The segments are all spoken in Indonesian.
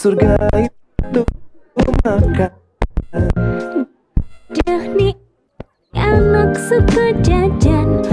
Surga itu makan Nih anak suka jajan.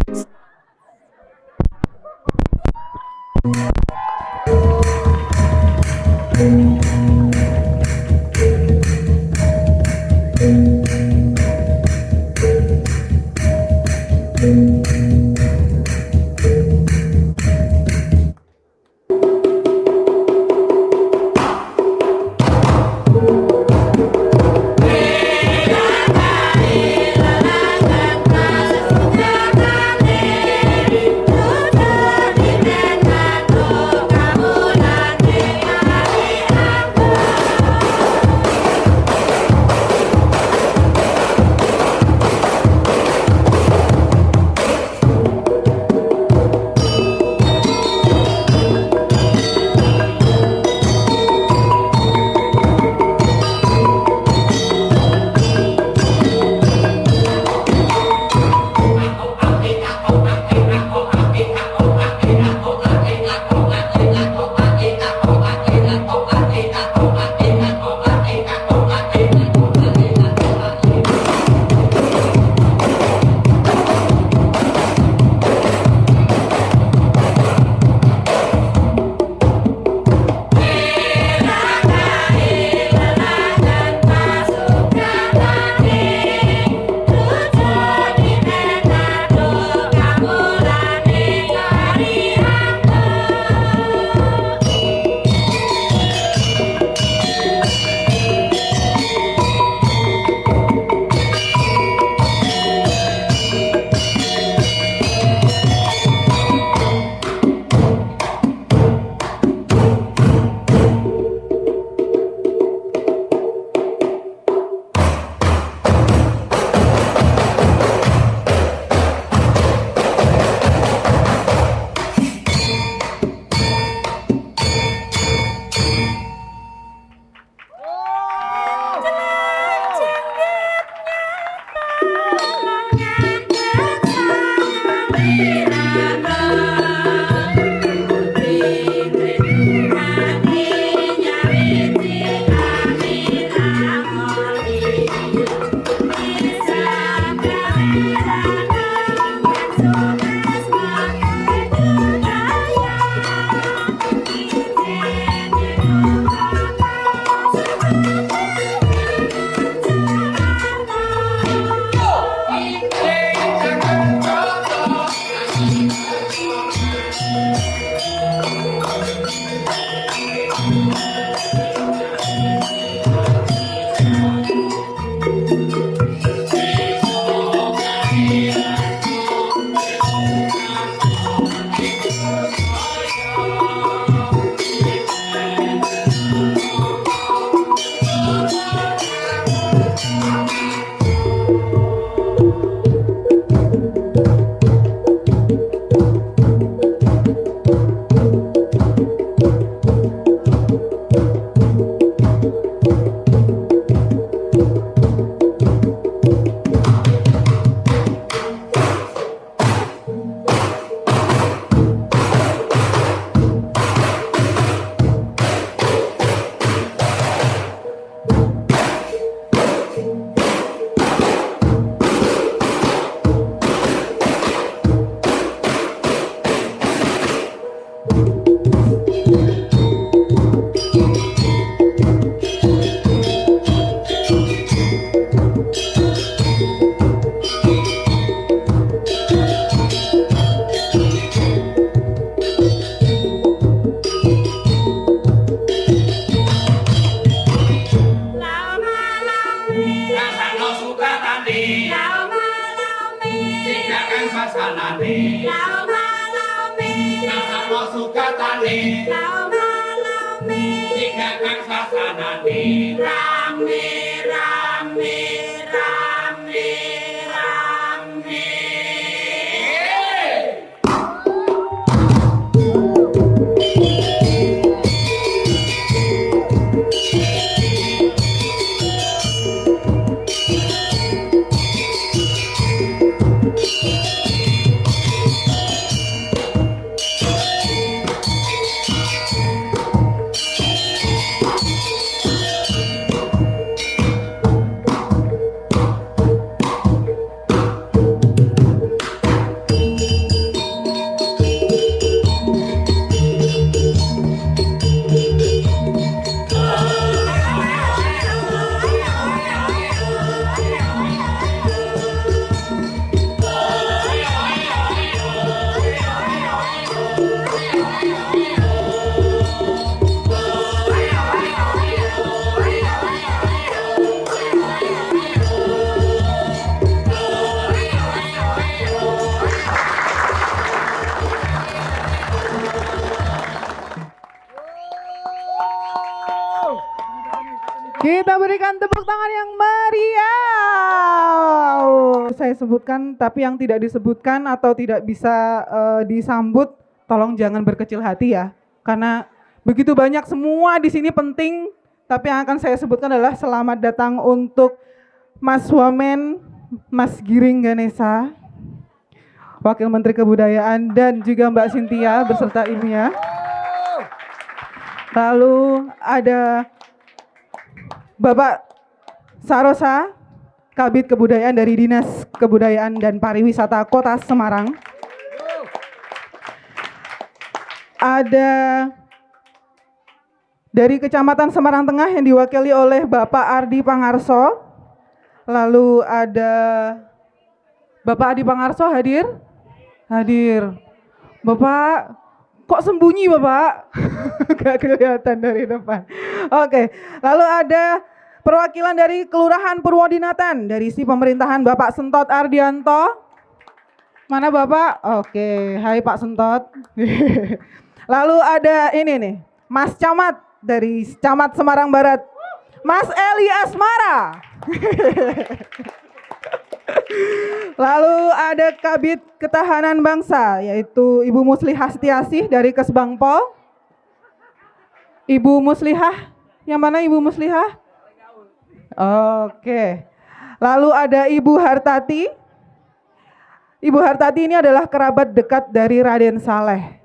Kita berikan tepuk tangan yang meriah. Saya sebutkan, tapi yang tidak disebutkan atau tidak bisa disambut, tolong jangan berkecil hati ya. Karena begitu banyak semua di sini penting, tapi yang akan saya sebutkan adalah selamat datang untuk Mas Wamen, Mas Giring Ganesha, Wakil Menteri Kebudayaan, dan juga Mbak Cynthia beserta ibunya. Lalu ada Bapak Sarosa, Kabid Kebudayaan dari Dinas Kebudayaan dan Pariwisata Kota Semarang. Ada dari Kecamatan Semarang Tengah yang diwakili oleh Bapak Ardi Pangarso. Lalu ada Bapak Ardi Pangarso hadir? Hadir. Bapak, kok sembunyi Bapak? Gak kelihatan dari depan. Oke, lalu ada perwakilan dari Kelurahan Purwodinatan dari si pemerintahan Bapak Sentot Ardianto. Mana Bapak? Oke, hai Pak Sentot. Lalu ada ini nih, Mas Camat dari Camat Semarang Barat, Mas Eli Asmara. Lalu ada Kabid Ketahanan Bangsa, yaitu Ibu Muslihah Setiasih dari Kesbangpol. Ibu Muslihah, yang mana Ibu Muslihah? Oke. Lalu ada Ibu Hartati. Ibu Hartati ini adalah kerabat dekat dari Raden Saleh.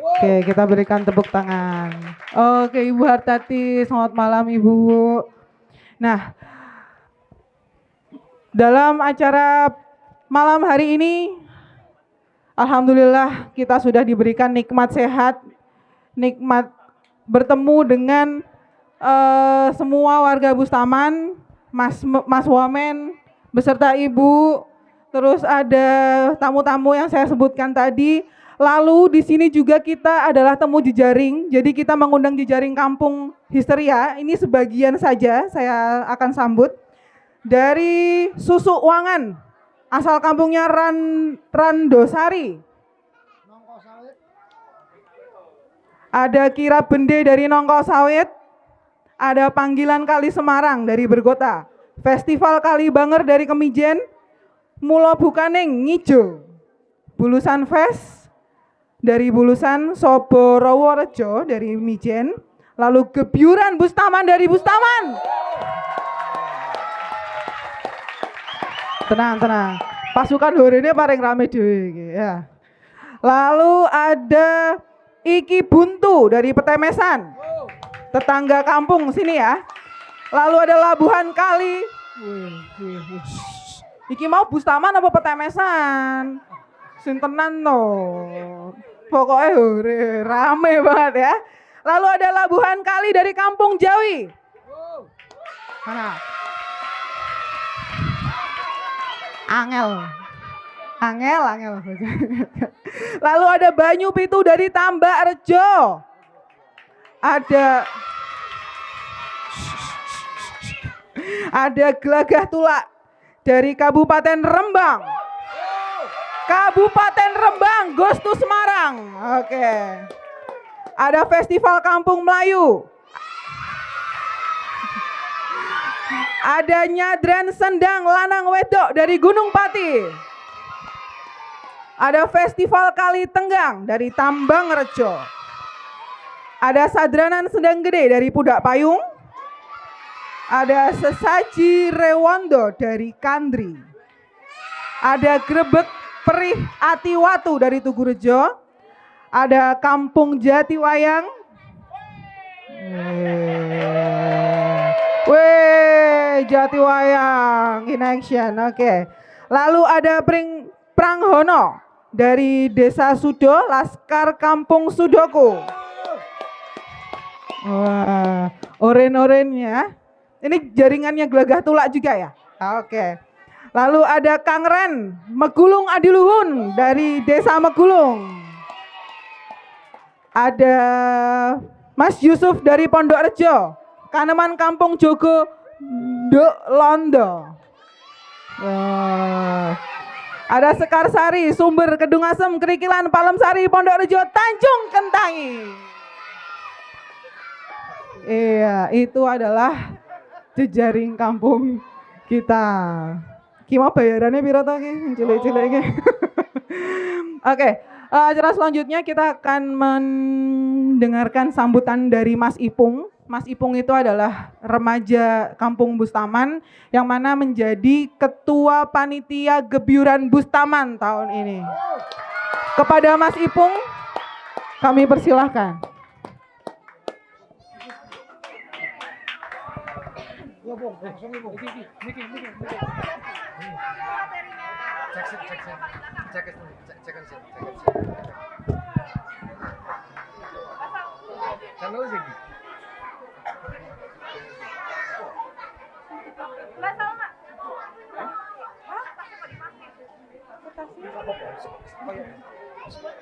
Oke, kita berikan tepuk tangan. Oke, Ibu Hartati, selamat malam Ibu. Nah, dalam acara malam hari ini, alhamdulillah kita sudah diberikan nikmat sehat, nikmat bertemu dengan semua warga Bustaman, Mas Wamen beserta Ibu, terus ada tamu-tamu yang saya sebutkan tadi, Lalu di sini juga kita adalah temu jejaring, jadi kita mengundang jejaring Kampung Histeria. Ini sebagian saja saya akan sambut. Dari Susu Wangan, asal kampungnya Randosari. Ada Kira Bende dari Nongko Sawit. Ada Panggilan Kali Semarang dari Bergota. Festival Kali Banger dari Kemijen. Mulo Bukaning Ngijo. Bulusan Fest dari Bulusan, Soboroworejo dari Mijen, lalu Gebyuran Bustaman dari Bustaman. Tenang. Pasukan horene paling rame dhewe iki ya. Lalu ada Iki Buntu dari Petemesan. Tetangga kampung sini ya. Lalu ada Labuhan Kali. Iki mau Bustaman apa Petemesan? Sintenan no. Pokoknya rame banget ya. Lalu ada Labuhan Kali dari Kampung Jawi. Mana? Angel. Lalu ada Banyu Pitu dari Tambak Rejo. Ada Gelagah Tulak dari Kabupaten Rembang. Kabupaten Rembang, Goes to Semarang. Oke. Ada Festival Kampung Melayu. Ada Nyadran Sendang Lanang Wedok dari Gunung Pati. Ada Festival Kali Tenggang dari Tambang Rejo. Ada Sadranan Sendang Gede dari Pudak Payung. Ada Sesaji Rewondo dari Kandri. Ada Grebek Perih Atiwatu dari Tugurejo. Ada Kampung Jatiwayang. Jatiwayang in action. Oke. Lalu ada Pranghono dari Desa Sudo, Laskar Kampung Sudoku. Wah, oren-oren ya. Ini jaringannya Gelagah Tulak juga ya? Oke. Lalu ada Kang Ren Megulung Adiluhun dari Desa Megulung. Ada Mas Yusuf dari Pondok Rejo. Kaneman Kampung Jogo Nduk Londo. Ada Sekar Sari, Sumber, Kedung Asem, Kerikilan, Palem Sari, Pondok Rejo, Tanjung Kentangi. Iya, itu adalah jejaring kampung kita. Ki mau bayarannya piro to ki? Cilik-cilik iki. Oke, acara selanjutnya kita akan mendengarkan sambutan dari Mas Ipung. Mas Ipung itu adalah remaja Kampung Bustaman yang mana menjadi ketua panitia Gebyuran Bustaman tahun ini. Kepada Mas Ipung kami persilahkan.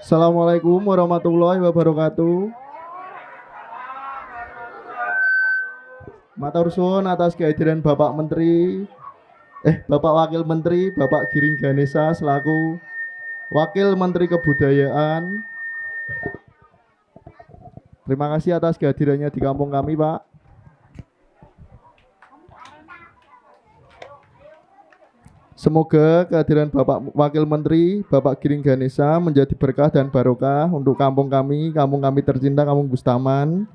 Assalamualaikum warahmatullahi wabarakatuh. Matur suwun atas kehadiran Bapak Wakil Menteri Bapak Giring Ganesha selaku Wakil Menteri Kebudayaan. Terima kasih atas kehadirannya di kampung kami, Pak. Semoga kehadiran Bapak Wakil Menteri Bapak Giring Ganesha menjadi berkah dan barokah untuk kampung kami tercinta, Kampung Bustaman.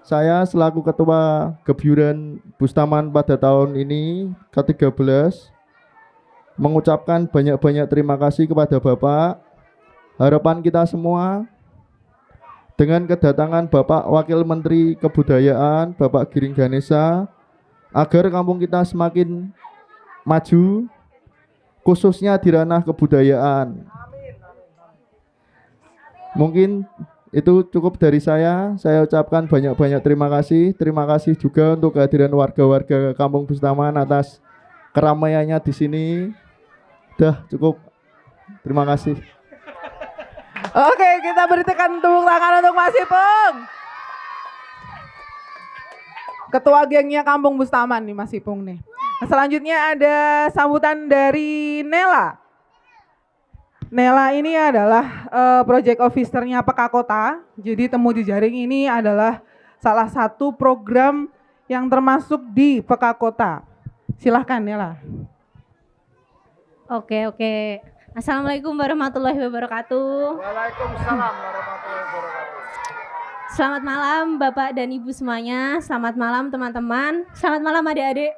Saya selaku Ketua Gebyuran Bustaman pada tahun ini ke-13 mengucapkan banyak-banyak terima kasih kepada Bapak. Harapan kita semua dengan kedatangan Bapak Wakil Menteri Kebudayaan Bapak Giring Ganesha agar kampung kita semakin maju, khususnya di ranah kebudayaan. Mungkin itu cukup dari saya. Saya ucapkan banyak-banyak terima kasih. Terima kasih juga untuk kehadiran warga-warga Kampung Bustaman atas keramaiannya di sini. Dah cukup. Terima kasih. Oke, kita berikan tepuk tangan untuk Mas Ipung. Ketua gengnya Kampung Bustaman nih Mas Ipung nih. Nah, selanjutnya ada sambutan dari Nela. Nela ini adalah project officer-nya Peka Kota. Jadi Temu Jejaring ini adalah salah satu program yang termasuk di Peka Kota. Silahkan Nela. Oke. Assalamualaikum warahmatullahi wabarakatuh. Waalaikumsalam warahmatullahi wabarakatuh. Selamat malam Bapak dan Ibu semuanya. Selamat malam teman-teman. Selamat malam adik-adik.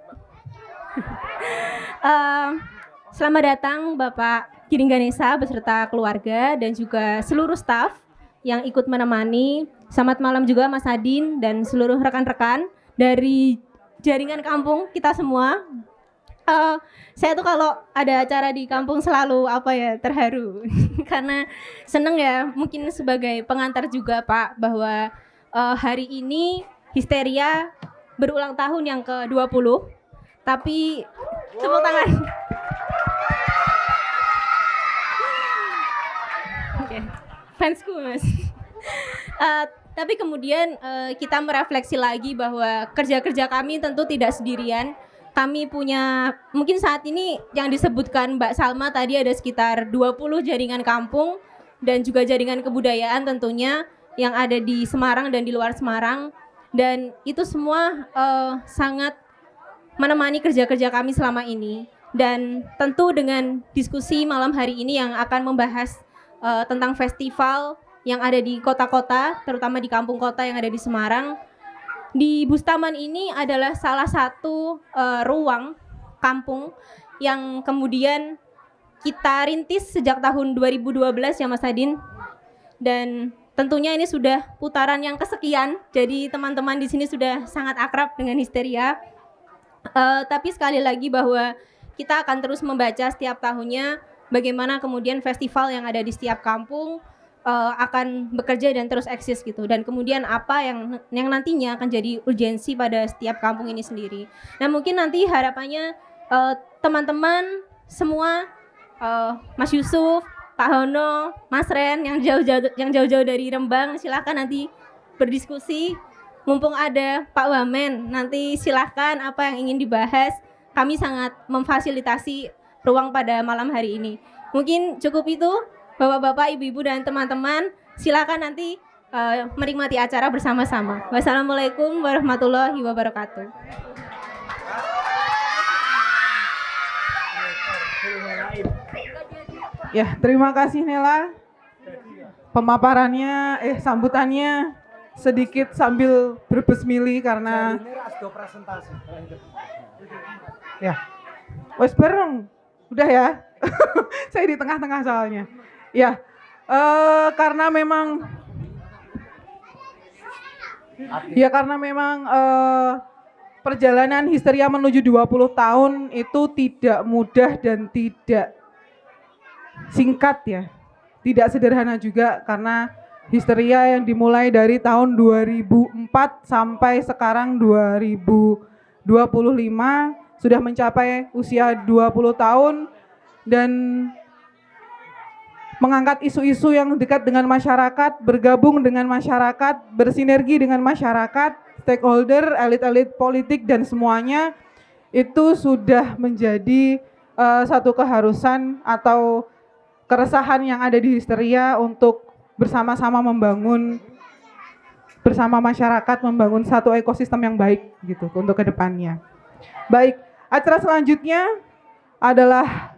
Selamat datang Bapak Giring Ganesha beserta keluarga dan juga seluruh staf yang ikut menemani. Selamat malam juga Mas Adin dan seluruh rekan-rekan dari jaringan kampung kita semua. Saya tuh kalau ada acara di kampung selalu terharu karena seneng ya, mungkin sebagai pengantar juga Pak bahwa hari ini Histeria berulang tahun yang ke-20, tapi tepuk tangan. Oke, fansku Mas. Tapi kemudian kita merefleksi lagi bahwa kerja-kerja kami tentu tidak sendirian. Kami punya, mungkin saat ini yang disebutkan Mbak Salma tadi ada sekitar 20 jaringan kampung dan juga jaringan kebudayaan tentunya yang ada di Semarang dan di luar Semarang. Dan itu semua sangat menemani kerja-kerja kami selama ini. Dan tentu dengan diskusi malam hari ini yang akan membahas tentang festival yang ada di kota-kota, terutama di kampung kota yang ada di Semarang. Di Bustaman ini adalah salah satu ruang kampung yang kemudian kita rintis sejak tahun 2012 ya Mas Adin. Dan tentunya ini sudah putaran yang kesekian. Jadi teman-teman di sini sudah sangat akrab dengan Histeria. Tapi sekali lagi bahwa kita akan terus membaca setiap tahunnya bagaimana kemudian festival yang ada di setiap kampung akan bekerja dan terus eksis gitu, dan kemudian apa yang nantinya akan jadi urgensi pada setiap kampung ini sendiri. Nah mungkin nanti harapannya teman-teman semua, Mas Yusuf, Pak Hono, Mas Ren yang jauh-jauh dari Rembang, silakan nanti berdiskusi. Mumpung ada Pak Wamen, nanti silakan apa yang ingin dibahas. Kami sangat memfasilitasi ruang pada malam hari ini. Mungkin cukup itu. Bapak-bapak, ibu-ibu, dan teman-teman, silakan nanti menikmati acara bersama-sama. Wassalamualaikum warahmatullahi wabarakatuh. Ya, terima kasih Nela. Pemaparannya, sambutannya sedikit sambil berbesmili karena ya, wes bareng, udah ya. Saya di tengah-tengah soalnya. Ya, karena memang perjalanan Histeria menuju 20 tahun itu tidak mudah dan tidak singkat ya. Tidak sederhana juga karena Histeria yang dimulai dari tahun 2004 sampai sekarang 2025 sudah mencapai usia 20 tahun dan mengangkat isu-isu yang dekat dengan masyarakat, bergabung dengan masyarakat, bersinergi dengan masyarakat, stakeholder, elit-elit politik dan semuanya itu sudah menjadi satu keharusan atau keresahan yang ada di Histeria untuk bersama-sama membangun bersama masyarakat, membangun satu ekosistem yang baik gitu untuk kedepannya. Baik, acara selanjutnya adalah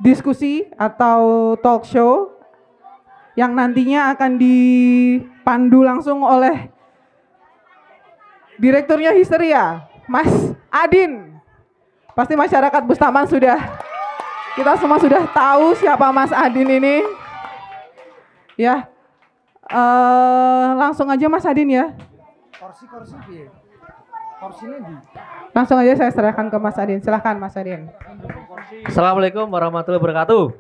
diskusi atau talk show yang nantinya akan dipandu langsung oleh direkturnya Histeria, Mas Adin. Pasti masyarakat Bustaman kita semua sudah tahu siapa Mas Adin ini. Ya, langsung aja Mas Adin ya. Langsung aja saya serahkan ke Mas Adin. Silahkan Mas Adin. Assalamualaikum warahmatullahi wabarakatuh.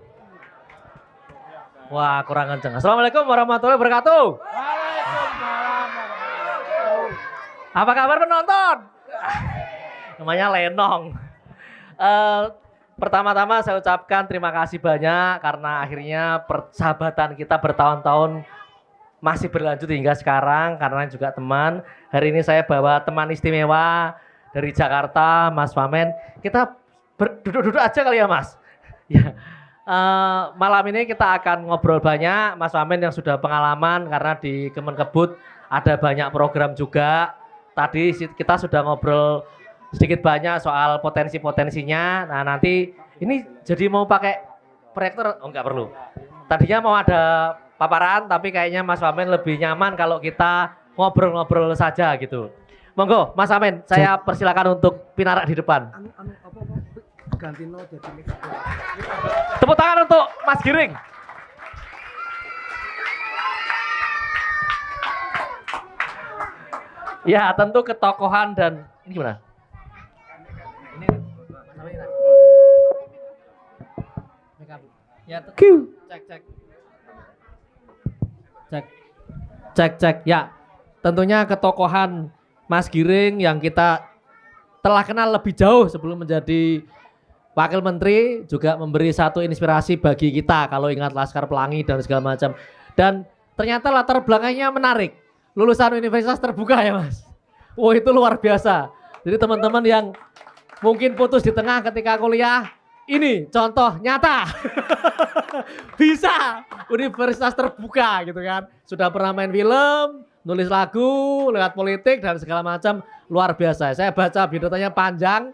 Wah, kurang kenceng. Assalamualaikum warahmatullahi wabarakatuh. Apa kabar penonton? Namanya Lenong. Pertama-tama saya ucapkan terima kasih banyak karena akhirnya persahabatan kita bertahun-tahun masih berlanjut hingga sekarang karena juga teman. Hari ini saya bawa teman istimewa dari Jakarta, Mas Wamen. Kita duduk-duduk aja kali ya Mas. Ya. Malam ini kita akan ngobrol banyak, Mas Wamen yang sudah pengalaman karena di Kemenkebut ada banyak program juga. Tadi kita sudah ngobrol sedikit banyak soal potensi-potensinya. Nah nanti ini jadi mau pakai proyektor? Oh enggak perlu. Tadinya mau ada paparan tapi kayaknya Mas Wamen lebih nyaman kalau kita ngobrol-ngobrol saja gitu. Monggo Mas Wamen, saya persilakan untuk pinarak di depan. Tepuk tangan untuk Mas Giring. Ya tentu ketokohan dan ini gimana? Ya, cek. Ya, tentunya ketokohan Mas Giring yang kita telah kenal lebih jauh sebelum menjadi Wakil Menteri juga memberi satu inspirasi bagi kita kalau ingat Laskar Pelangi dan segala macam. Dan ternyata latar belakangnya menarik. Lulusan universitas terbuka ya Mas. Oh itu luar biasa. Jadi teman-teman yang mungkin putus di tengah ketika kuliah, ini contoh nyata. Bisa universitas terbuka gitu kan. Sudah pernah main film, nulis lagu, lewat politik dan segala macam, luar biasa. Saya baca biodatanya panjang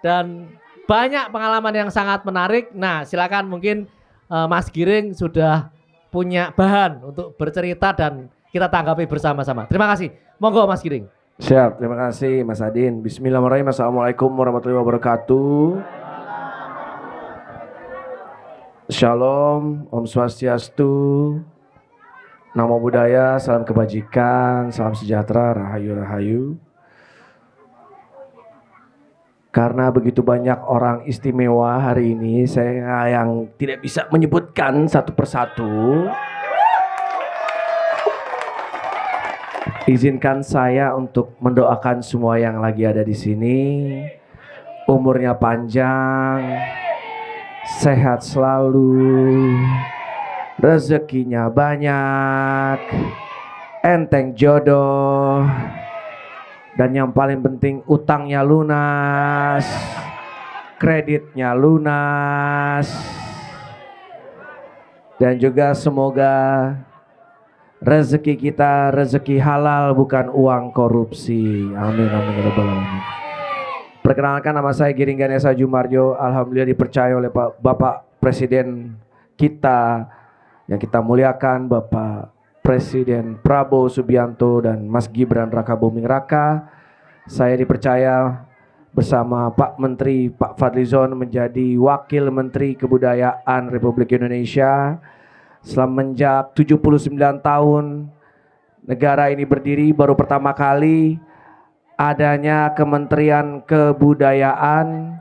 dan banyak pengalaman yang sangat menarik. Nah silakan mungkin Mas Giring sudah punya bahan untuk bercerita dan kita tanggapi bersama-sama. Terima kasih. Monggo Mas Giring. Siap, terima kasih Mas Adin. Bismillahirrahmanirrahim. Assalamualaikum warahmatullahi wabarakatuh. Shalom, Om Swastiastu, Namo Buddhaya, salam kebajikan, salam sejahtera, rahayu. Karena begitu banyak orang istimewa hari ini, saya yang tidak bisa menyebutkan satu persatu. Izinkan saya untuk mendoakan semua yang lagi ada di sini, umurnya panjang, sehat selalu, rezekinya banyak, enteng jodoh, dan yang paling penting utangnya lunas, kreditnya lunas, dan juga semoga rezeki kita rezeki halal bukan uang korupsi. Amin amin ya rabbal alamin. Perkenalkan nama saya Giring Ganesha Jumarjo. Alhamdulillah dipercaya oleh Bapak Presiden kita yang kita muliakan, Bapak Presiden Prabowo Subianto dan Mas Gibran Rakabuming Raka. Saya dipercaya bersama Pak Menteri Pak Fadlizon menjadi Wakil Menteri Kebudayaan Republik Indonesia. Semenjak 79 tahun negara ini berdiri, baru pertama kali adanya Kementerian Kebudayaan.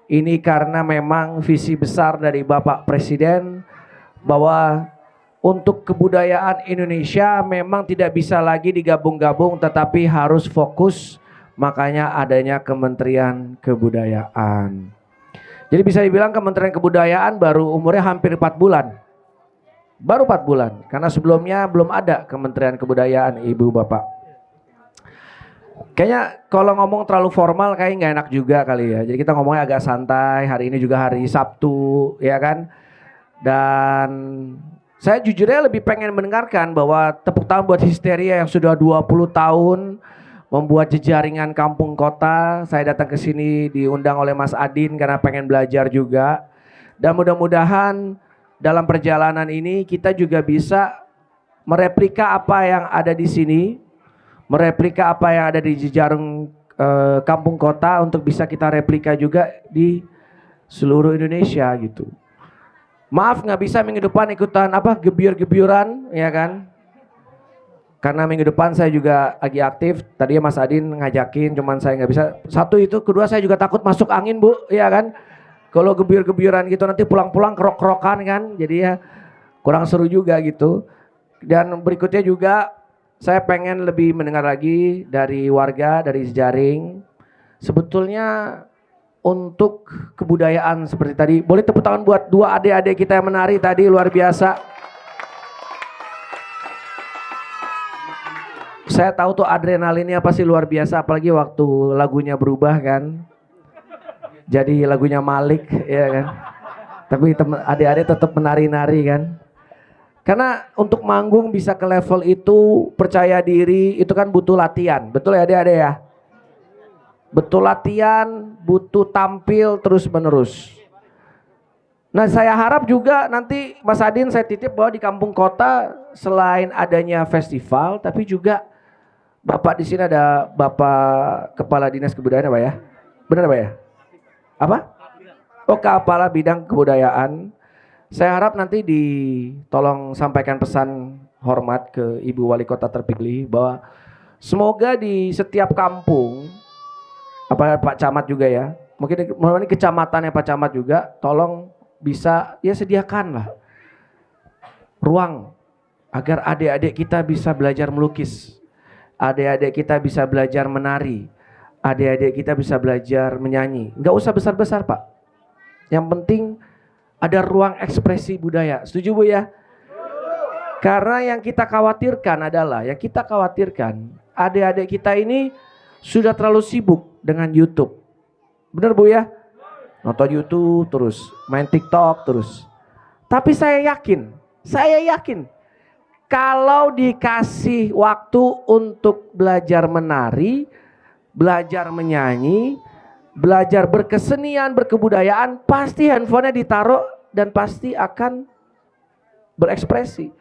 Ini karena memang visi besar dari Bapak Presiden bahwa untuk kebudayaan Indonesia memang tidak bisa lagi digabung-gabung tetapi harus fokus, makanya adanya Kementerian Kebudayaan. Jadi bisa dibilang Kementerian Kebudayaan baru umurnya hampir 4 bulan. Baru 4 bulan, karena sebelumnya belum ada Kementerian Kebudayaan, Ibu Bapak. Kayaknya kalau ngomong terlalu formal kayak nggak enak juga kali ya. Jadi kita ngomongnya agak santai. Hari ini juga hari Sabtu, ya kan? Dan saya jujurnya lebih pengen mendengarkan bahwa tepuk tangan buat Histeria yang sudah 20 tahun membuat jejaringan kampung kota. Saya datang ke sini diundang oleh Mas Adin karena pengen belajar juga. Dan mudah-mudahan dalam perjalanan ini kita juga bisa mereplika apa yang ada di sini, mereplika apa yang ada di jejaring kampung kota untuk bisa kita replika juga di seluruh Indonesia gitu. Maaf nggak bisa minggu depan ikutan gebyur-gebyuran ya kan? Karena minggu depan saya juga lagi aktif. Tadinya Mas Adin ngajakin, cuman saya nggak bisa. Satu itu, kedua saya juga takut masuk angin Bu, ya kan? Kalau gebyur-gebyuran gitu nanti pulang-pulang kerok-kerokan kan, jadi ya kurang seru juga gitu. Dan berikutnya juga saya pengen lebih mendengar lagi dari warga, dari jejaring. Sebetulnya untuk kebudayaan seperti tadi. Boleh tepuk tangan buat dua adik-adik kita yang menari tadi, luar biasa. Saya tahu tuh adrenalinnya pasti luar biasa, apalagi waktu lagunya berubah kan. Jadi lagunya Malik ya kan. Tapi adik-adik tetap menari-nari kan. Karena untuk manggung bisa ke level itu, percaya diri itu kan butuh latihan. Betul ya adik-adik ya? Betul latihan, butuh tampil terus menerus. Nah saya harap juga nanti Mas Adin saya titip bahwa di kampung kota selain adanya festival, tapi juga Bapak di sini ada Bapak Kepala Dinas Kebudayaan Pak ya? Benar Pak ya? Apa? Oh Kepala Bidang Kebudayaan. Saya harap nanti tolong sampaikan pesan hormat ke Ibu Wali Kota terpilih bahwa semoga di setiap kampung, apa Pak Camat juga ya, mungkin ini kecamatannya Pak Camat juga, tolong bisa ya sediakanlah ruang agar adik-adik kita bisa belajar melukis, adik-adik kita bisa belajar menari, adik-adik kita bisa belajar menyanyi. Nggak usah besar-besar Pak, yang penting ada ruang ekspresi budaya. Setuju Bu ya? Karena yang kita khawatirkan adalah, adik-adik kita ini sudah terlalu sibuk dengan YouTube. Benar Bu ya? Nonton YouTube terus, main TikTok terus. Tapi saya yakin kalau dikasih waktu untuk belajar menari, belajar menyanyi, belajar berkesenian, berkebudayaan, pasti handphonenya ditaruh dan pasti akan berekspresi.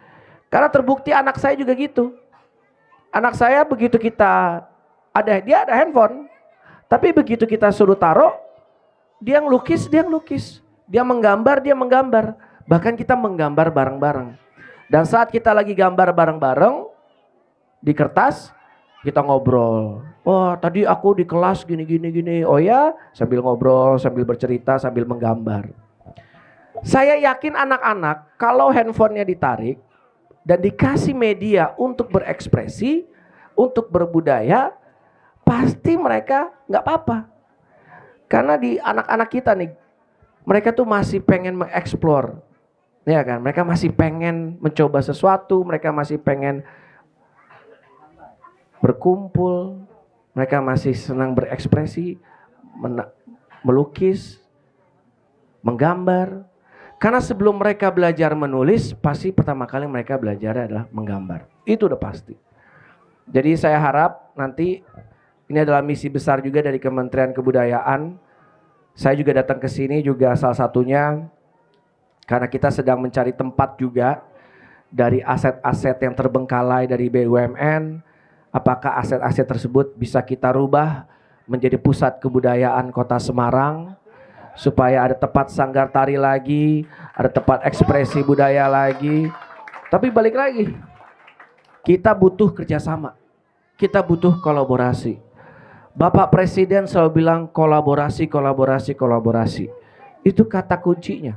Karena terbukti anak saya juga gitu. Anak saya begitu dia ada handphone, tapi begitu kita suruh taruh, dia ngelukis, dia menggambar, bahkan kita menggambar bareng-bareng. Dan saat kita lagi gambar bareng-bareng di kertas, kita ngobrol. Oh tadi aku di kelas gini. Oh ya, sambil ngobrol, sambil bercerita, sambil menggambar. Saya yakin anak-anak kalau handphonenya ditarik dan dikasih media untuk berekspresi, untuk berbudaya, pasti mereka nggak apa-apa. Karena di anak-anak kita nih, mereka tuh masih pengen mengeksplor, ya kan? Mereka masih pengen mencoba sesuatu, mereka masih pengen berkumpul, mereka masih senang berekspresi, melukis, menggambar. Karena sebelum mereka belajar menulis, pasti pertama kali mereka belajar adalah menggambar. Itu udah pasti. Jadi saya harap nanti ini adalah misi besar juga dari Kementerian Kebudayaan. Saya juga datang ke sini juga salah satunya karena kita sedang mencari tempat juga dari aset-aset yang terbengkalai dari BUMN. Apakah aset-aset tersebut bisa kita rubah menjadi pusat kebudayaan Kota Semarang, supaya ada tempat sanggar tari lagi, ada tempat ekspresi budaya lagi. Tapi balik lagi, kita butuh kerjasama, kita butuh kolaborasi. Bapak Presiden selalu bilang kolaborasi. Itu kata kuncinya.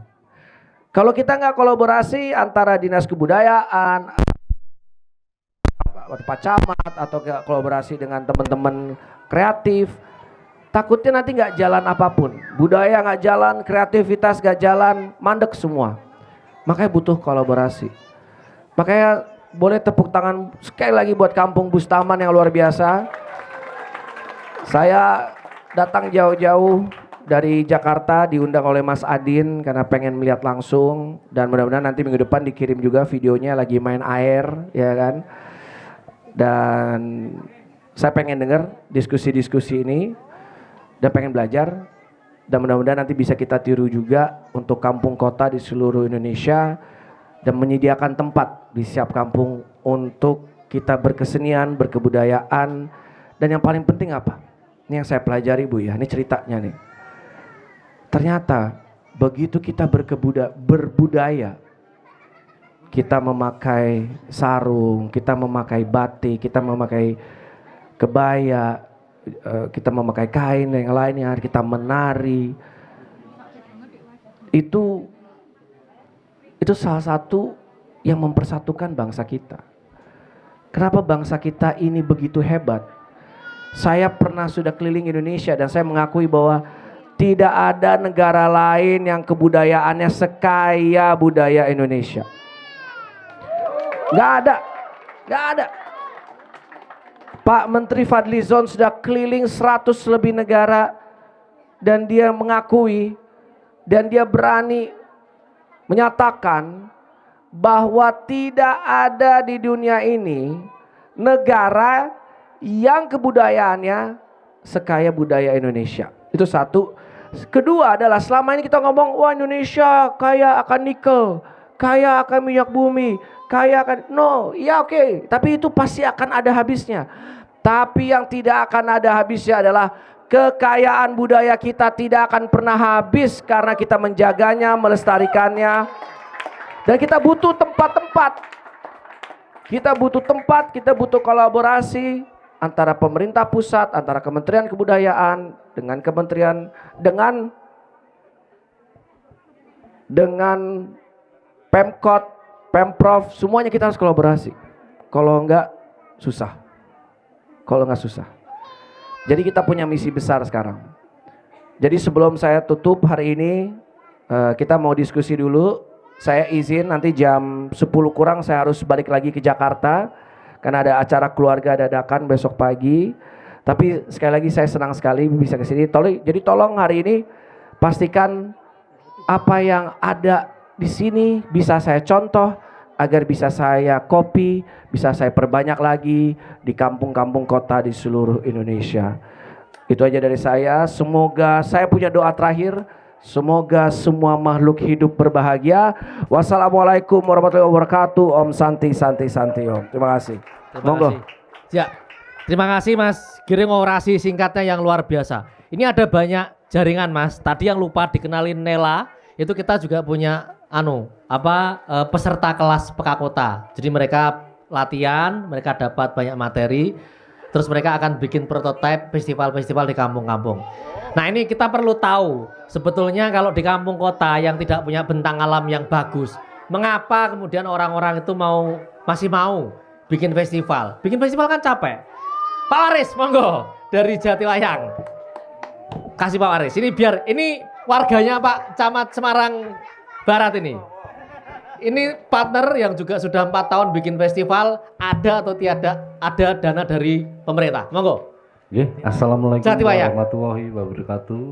Kalau kita nggak kolaborasi antara Dinas Kebudayaan, Pak Camat, atau kolaborasi dengan teman-teman kreatif, takutnya nanti nggak jalan apapun. Budaya nggak jalan, kreativitas nggak jalan, mandek semua. Makanya butuh kolaborasi. Makanya boleh tepuk tangan sekali lagi buat Kampung Bustaman yang luar biasa. Saya datang jauh-jauh dari Jakarta, diundang oleh Mas Adin karena pengen melihat langsung, dan mudah-mudahan nanti minggu depan dikirim juga videonya lagi main air, ya kan. Dan saya pengen dengar diskusi-diskusi ini dan pengen belajar, dan mudah-mudahan nanti bisa kita tiru juga untuk kampung kota di seluruh Indonesia dan menyediakan tempat di setiap kampung untuk kita berkesenian, berkebudayaan. Dan yang paling penting apa? Ini yang saya pelajari Bu ya, ini ceritanya nih. Ternyata begitu kita berbudaya, kita memakai sarung, kita memakai batik, kita memakai kebaya, kita memakai kain yang lainnya, kita menari. Itu salah satu yang mempersatukan bangsa kita. Kenapa bangsa kita ini begitu hebat? Saya pernah sudah keliling Indonesia dan saya mengakui bahwa Tidak ada negara lain yang kebudayaannya sekaya budaya Indonesia. Nggak ada, nggak ada. Pak Menteri Fadlizon sudah keliling 100 lebih negara dan dia mengakui dan dia berani menyatakan bahwa tidak ada di dunia ini negara yang kebudayaannya sekaya budaya Indonesia. Itu satu. Kedua adalah selama ini kita ngomong wah Indonesia kaya akan nikel, kaya akan minyak bumi, kaya akan ya oke. Tapi itu pasti akan ada habisnya. Tapi yang tidak akan ada habisnya adalah kekayaan budaya kita tidak akan pernah habis karena kita menjaganya, melestarikannya. Dan kita butuh tempat-tempat. Kita butuh tempat, kita butuh kolaborasi antara pemerintah pusat, antara Kementerian Kebudayaan dengan kementerian dengan Pemkot, Pemprov, semuanya kita harus kolaborasi. Kalau enggak susah. Kalau enggak susah. Jadi kita punya misi besar sekarang. Jadi sebelum saya tutup hari ini, kita mau diskusi dulu. Saya izin nanti jam 10 kurang saya harus balik lagi ke Jakarta karena ada acara keluarga dadakan besok pagi. Tapi sekali lagi saya senang sekali bisa ke sini. Jadi tolong hari ini pastikan apa yang ada di sini bisa saya contoh agar bisa saya copy, bisa saya perbanyak lagi di kampung-kampung kota di seluruh Indonesia. Itu aja dari saya. Semoga saya punya doa terakhir. Semoga semua makhluk hidup berbahagia. Wassalamualaikum warahmatullahi wabarakatuh. Om Santi Santi Santi Om. Terima kasih. Terima kasih. Ya, terima kasih Mas Giring orasi singkatnya yang luar biasa. Ini ada banyak jaringan Mas. Tadi yang lupa dikenalin Nela, itu kita juga punya peserta kelas Pekakota. Jadi mereka latihan, mereka dapat banyak materi. Terus mereka akan bikin prototipe festival-festival di kampung-kampung. Nah ini kita perlu tahu sebetulnya kalau di kampung kota yang tidak punya bentang alam yang bagus, mengapa kemudian orang-orang itu masih mau bikin festival? Bikin festival kan capek. Pak Waris, monggo dari Jatiwayang. Kasih Pak Waris. Ini warganya Pak Camat Semarang Barat ini. Ini partner yang juga sudah 4 tahun bikin festival, ada atau tiada ada dana dari pemerintah. Monggo. Assalamualaikum Jatiwayang. warahmatullahi wabarakatuh.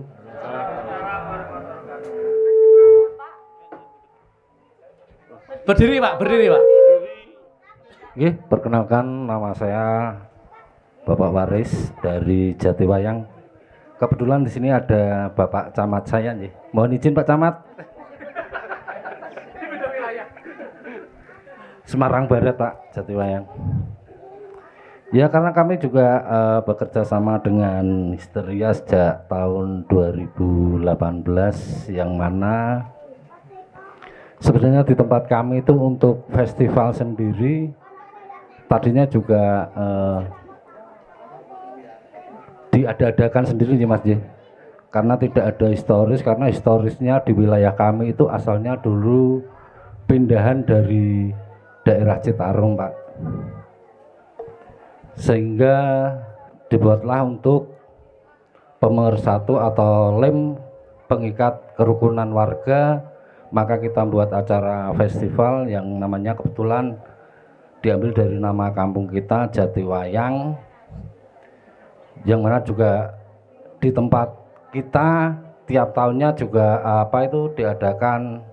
Berdiri Pak. Perkenalkan nama saya Bapak Waris dari Jatiwayang. Kebetulan di sini ada Bapak Camat saya nggih. Mohon izin Pak Camat. Semarang Barat Pak, Jatiwayang. Ya karena kami juga bekerja sama dengan Histeria sejak tahun 2018 yang mana sebenarnya di tempat kami itu untuk festival sendiri tadinya juga diada-adakan sendiri nih Mas J. Karena tidak ada historis, karena historisnya di wilayah kami itu asalnya dulu pindahan dari daerah Citarum Pak. Sehingga dibuatlah untuk pemersatu atau lem pengikat kerukunan warga, maka kita buat acara festival yang namanya kebetulan diambil dari nama kampung kita Jatiwayang, yang mana juga di tempat kita tiap tahunnya juga diadakan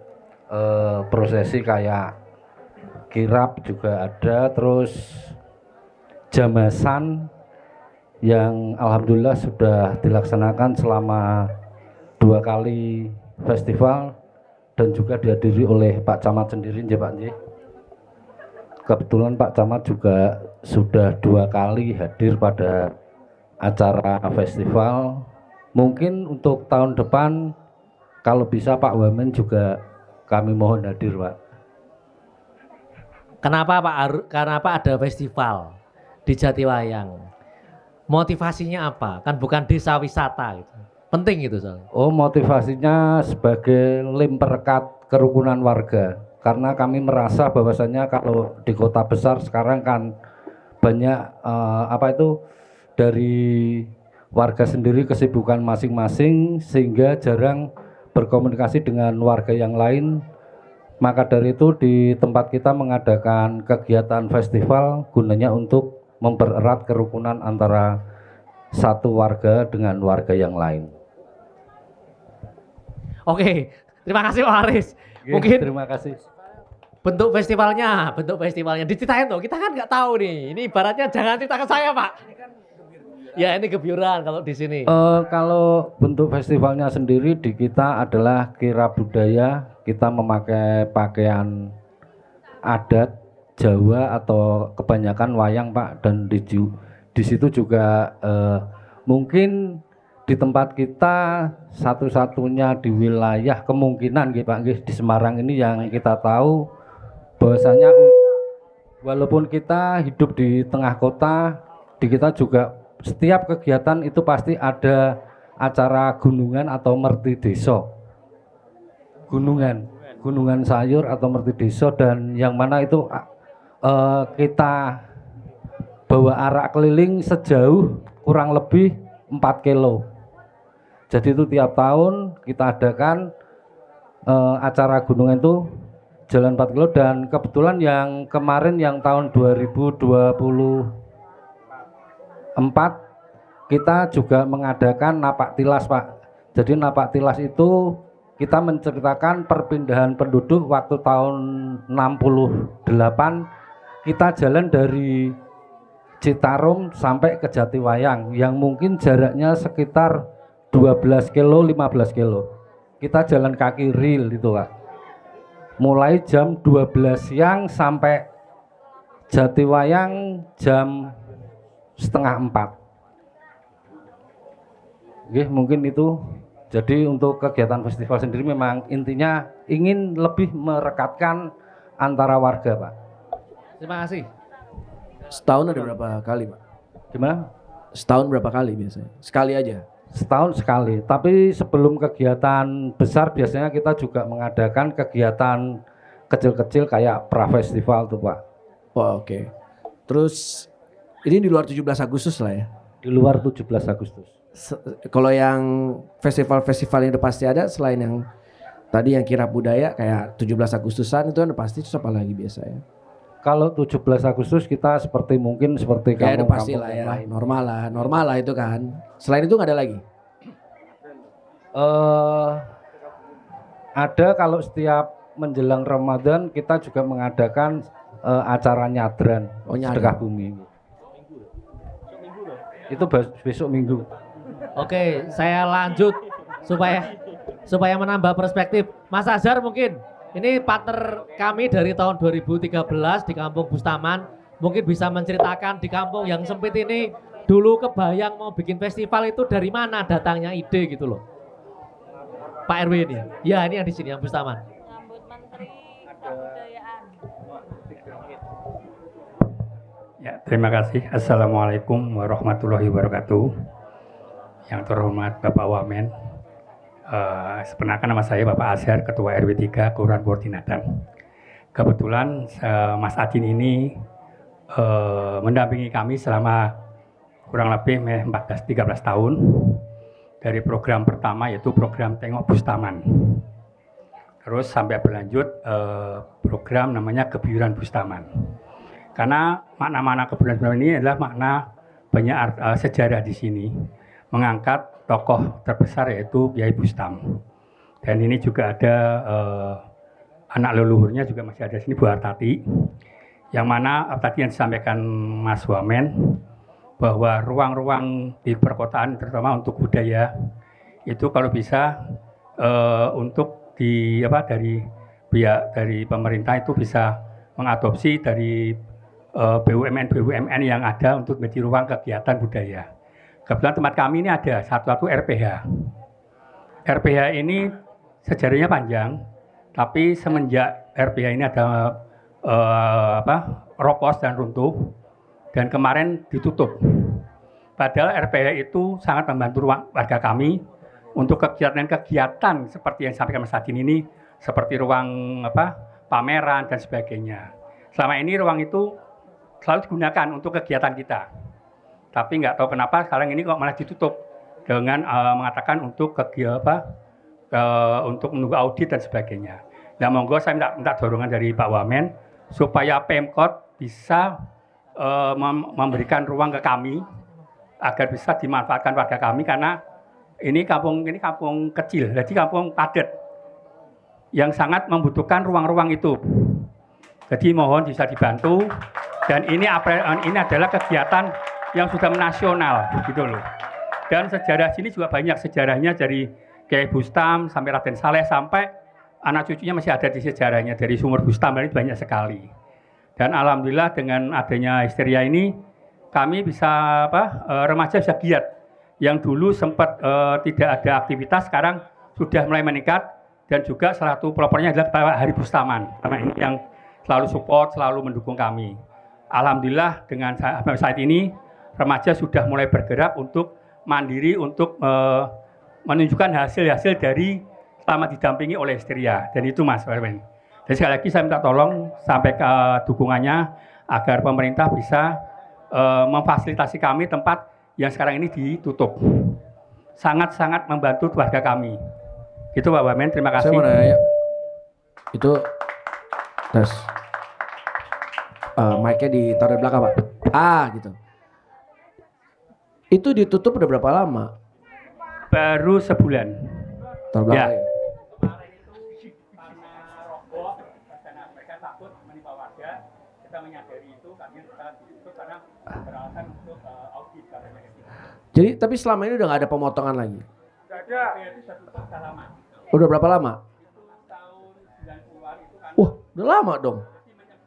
prosesi kayak kirap juga ada, terus jamasan yang alhamdulillah sudah dilaksanakan selama 2 kali festival dan juga dihadiri oleh Pak Camat sendiri nggih Pak nggih. Kebetulan Pak Camat juga sudah 2 kali hadir pada acara festival. Mungkin untuk tahun depan kalau bisa Pak Wamen juga kami mohon hadir Pak. Kenapa ada festival di Jatiwayang? Motivasinya apa? Kan bukan desa wisata gitu. Penting itu soalnya. Oh, motivasinya sebagai lem perekat kerukunan warga. Karena kami merasa bahwasannya kalau di kota besar sekarang kan banyak dari warga sendiri kesibukan masing-masing sehingga jarang berkomunikasi dengan warga yang lain. Maka dari itu di tempat kita mengadakan kegiatan festival gunanya untuk mempererat kerukunan antara satu warga dengan warga yang lain. Oke, terima kasih Pak Aris. Oke, Mungkin terima kasih. bentuk festivalnya diceritain tuh. Kita kan nggak tahu nih. Ini ibaratnya jangan cerita ke saya, Pak. Ya ini gebyuran kalau di sini. Kalau bentuk festivalnya sendiri di kita adalah kirab budaya. Kita memakai pakaian adat Jawa atau kebanyakan wayang, Pak. Dan di situ juga mungkin di tempat kita satu-satunya di wilayah kemungkinan Pak di Semarang ini yang kita tahu bahwasanya walaupun kita hidup di tengah kota, di kita juga setiap kegiatan itu pasti ada acara gunungan atau merti desa. Gunungan sayur atau merti desa, dan yang mana itu kita bawa arak keliling sejauh kurang lebih 4 kilo. Jadi itu tiap tahun kita adakan acara gunungan itu jalan 4 kilo, dan kebetulan yang kemarin yang tahun 2024 kita juga mengadakan napak tilas, Pak. Jadi napak tilas itu kita menceritakan perpindahan penduduk waktu tahun 68 kita jalan dari Citarum sampai ke Jatiwayang yang mungkin jaraknya sekitar 12 kilo 15 kilo. Kita jalan kaki real itu, Pak. Mulai jam 12 siang sampai Jatiwayang jam setengah 4. Oke, mungkin itu. Jadi untuk kegiatan festival sendiri memang intinya ingin lebih merekatkan antara warga, Pak. Terima kasih. Setahun ada berapa kali, Pak? Gimana? Setahun berapa kali biasanya? Sekali aja? Setahun sekali. Tapi sebelum kegiatan besar biasanya kita juga mengadakan kegiatan kecil-kecil kayak pra-festival tuh, Pak. Oh, oke. Terus ini di luar 17 Agustus lah ya? Di luar 17 Agustus. Kalau yang festival-festival yang udah pasti ada selain yang tadi yang kirab budaya kayak 17 Agustusan itu kan udah pasti, terus apa lagi biasanya? Kalau 17 Agustus kita seperti Kayak udah pasti kampung-kampung lah yang ya, lain. normal lah itu kan. Selain itu nggak ada lagi? Ada kalau setiap menjelang Ramadan kita juga mengadakan acara nyadran, Oh, nyadran. sedekah bumi. Itu besok Minggu. Oke, saya lanjut supaya menambah perspektif. Mas Azhar mungkin ini partner kami dari tahun 2013 di Kampung Bustaman, mungkin bisa menceritakan di kampung yang sempit ini dulu kebayang mau bikin festival itu dari mana datangnya ide gitu loh. Pak RW ini. Ya, ini yang di sini yang Bustaman. Nyambut Menteri Kebudayaan. Ya, terima kasih. Assalamualaikum warahmatullahi wabarakatuh. Yang terhormat Bapak Wamen, sebenarnya nama saya Bapak Azhar, Ketua RW 3 Kelurahan Bordinatan. Kebetulan Mas Adin ini mendampingi kami selama kurang lebih 13 tahun dari program pertama yaitu program Tengok Bustaman. Terus sampai berlanjut program namanya Gebyuran Bustaman. Karena makna-makna Gebyuran Bustaman ini adalah makna banyak sejarah di sini, mengangkat tokoh terbesar yaitu Kyai Bustam. Dan ini juga ada anak leluhurnya juga masih ada di sini, Bu Hartati, yang mana tadi yang disampaikan Mas Wamen bahwa ruang-ruang di perkotaan terutama untuk budaya itu kalau bisa untuk dari pihak dari pemerintah itu bisa mengadopsi dari BUMN yang ada untuk menjadi ruang kegiatan budaya. Kebetulan tempat kami ini ada satu RPH. RPH ini sejarahnya panjang, tapi semenjak RPH ini ada ropos dan runtuh, dan kemarin ditutup. Padahal RPH itu sangat membantu warga kami untuk kegiatan-kegiatan seperti yang disampaikan Mas Adin ini, seperti ruang pameran dan sebagainya. Selama ini ruang itu selalu digunakan untuk kegiatan kita. tapi nggak tahu kenapa sekarang ini kok malah ditutup dengan mengatakan untuk untuk menunggu audit dan sebagainya. Nah, monggo saya minta dorongan dari Pak Wamen supaya Pemkot bisa memberikan ruang ke kami agar bisa dimanfaatkan warga kami, karena ini kampung kecil, jadi kampung padat yang sangat membutuhkan ruang-ruang itu. Jadi mohon bisa dibantu, dan ini adalah kegiatan yang sudah nasional gitu loh. Dan sejarah sini juga banyak sejarahnya, dari Kiai Bustam sampai Raden Saleh sampai anak cucunya masih ada di sejarahnya, dari sumur Bustam ini banyak sekali. Dan alhamdulillah dengan adanya Histeria ini kami bisa remaja bisa giat. Yang dulu sempat tidak ada aktivitas, sekarang sudah mulai meningkat, dan juga salah satu pelopornya adalah Pak Hari Bustaman, karena ini yang selalu support, selalu mendukung kami. Alhamdulillah dengan saat ini remaja sudah mulai bergerak untuk mandiri, untuk menunjukkan hasil-hasil dari selama didampingi oleh Histeria, dan itu Mas Wamen. Dan sekali lagi saya minta tolong sampai ke dukungannya agar pemerintah bisa memfasilitasi kami tempat yang sekarang ini ditutup. Sangat-sangat membantu warga kami. Itu Pak Wamen, terima kasih. Saya mau nanya, itu tes mic-nya ditaruh di belakang Pak. Gitu. Itu ditutup udah berapa lama? Baru sebulan. Taruh belakang ya. Mereka takut menimpa warga, kita menyadari itu, kami kita ditutup karena beralasan untuk audit. Jadi tapi selama ini udah nggak ada pemotongan lagi? Sudah ada. Itu sudah tutup sudah lama. Udah berapa lama? Tahun 90-an itu kan. Wah, udah lama dong.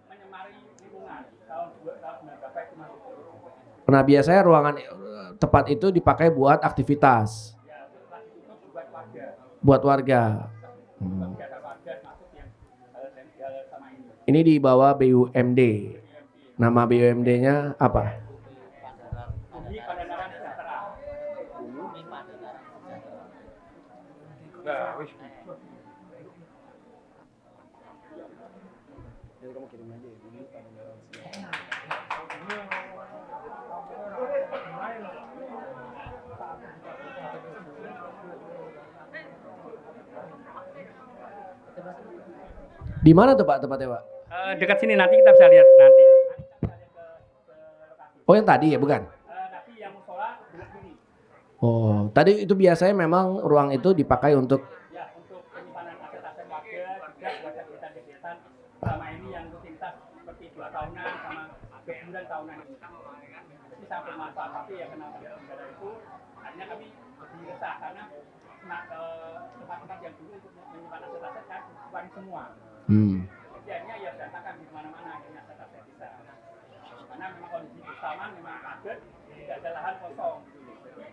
Menyemari lingkungan. Tahun 90 itu masih tutup. Nah biasanya ruangan tempat itu dipakai buat aktivitas. Buat warga. Ini di bawah BUMD. Nama BUMD-nya apa? Di mana tuh Pak tempatnya Pak? Dekat sini, nanti kita bisa lihat nanti. Oh yang tadi ya bukan? Tapi yang musola dekat sini. Oh tadi itu biasanya memang ruang itu dipakai untuk Ya, untuk penyimpanan aset-aset warga, juga buat kegiatan-kegiatan selama ini yang rutinitas seperti 2 tahunan sama sebulan tahunan ini. Jadi sampai manfaat, tapi ya kenal negara itu, akhirnya kami lebih resah karena tempat-tempat yang dulu untuk menyimpan aset-aset kan bukan semua. Jadi akhirnya ya berantakan di mana-mana akhirnya aset-aset kita. Karena memang kondisi bersama memang padat, tidak ada lahan kosong gitu. Jadi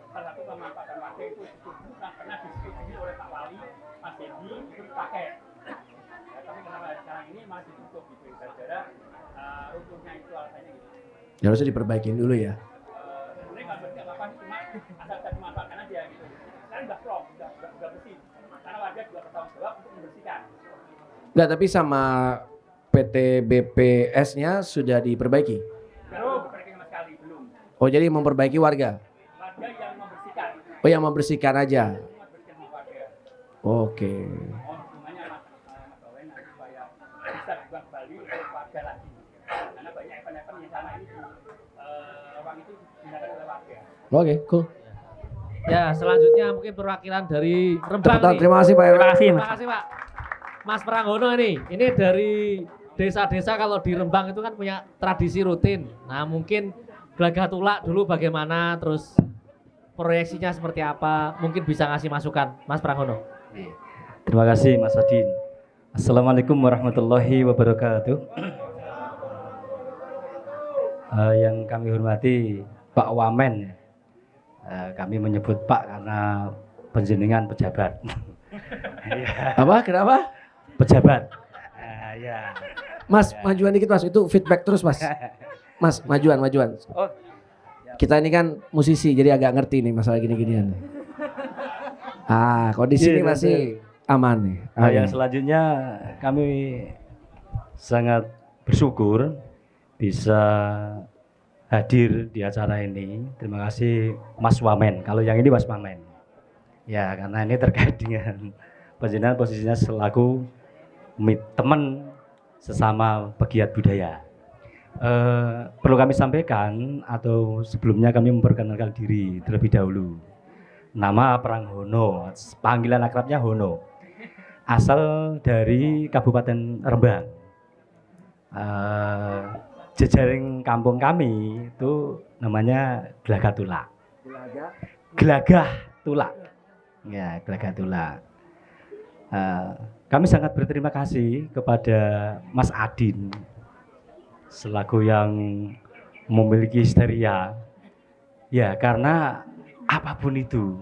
salah satu pemanfaatan warga itu bukan pernah disetujui oleh Pak Wali, Mas Dendi itu dipakai. Ya, tapi kenapa sekarang ini masih ditutup gitu, gara-gara runtuhnya itu alasannya gitu. ya harusnya diperbaikin dulu ya. Sebenarnya nggak berarti apa-apa, cuma asal dimanfaatkan aja gitu. Sekarang udah plong, udah bersih. Karena warga juga bertanggung jawab untuk membersihkan. Enggak, tapi sama PT BPS-nya sudah diperbaiki? Belum, diperbaiki sama sekali, belum. Oh jadi memperbaiki warga? Warga yang membersihkan. Oh yang membersihkan aja? Membersihkan sama warga. Oke. Mohon dukungannya Mas Bawen nanti supaya bisa juga kembali ke warga lagi. Karena banyak event-event yang sama ini di ruang itu digunakan oleh warga. Oke, cool. Ya, selanjutnya mungkin perwakilan dari Rembang Cepetan, nih. terima kasih Pak. Terima kasih Mas. Terima kasih Pak. Mas Pranggono ini dari desa-desa kalau di Rembang itu kan punya tradisi rutin. Nah mungkin Gelagah Tulak dulu bagaimana, terus proyeksinya seperti apa, mungkin bisa ngasih masukan Mas Pranggono. Terima kasih Mas Adin. Assalamualaikum warahmatullahi wabarakatuh. Yang kami hormati Pak Wamen. Kami menyebut Pak karena penjenengan pejabat. Apa? Kenapa? Pejabat. Ya. Mas, majuan dikit Mas, itu feedback terus Mas. Mas, majuan. Oh. Kita ini kan musisi, jadi agak ngerti nih masalah gini-ginian. Kalau di sini masih aman nih. Yang selanjutnya kami sangat bersyukur bisa hadir di acara ini. Terima kasih Mas Wamen. Kalau yang ini Mas Wamen. Ya, karena ini terkait dengan panjenengan posisinya selaku teman sesama pegiat budaya. Perlu kami sampaikan atau sebelumnya kami memperkenalkan diri terlebih dahulu. Nama Pranghono, panggilan akrabnya Hono. Asal dari Kabupaten Rembang. Jejaring kampung kami itu namanya Gelagah Tulak. Gelagah Tulak. Ya, Gelagah Tulak. Kami sangat berterima kasih kepada Mas Adin selaku yang memiliki histeria. Ya, karena apapun itu,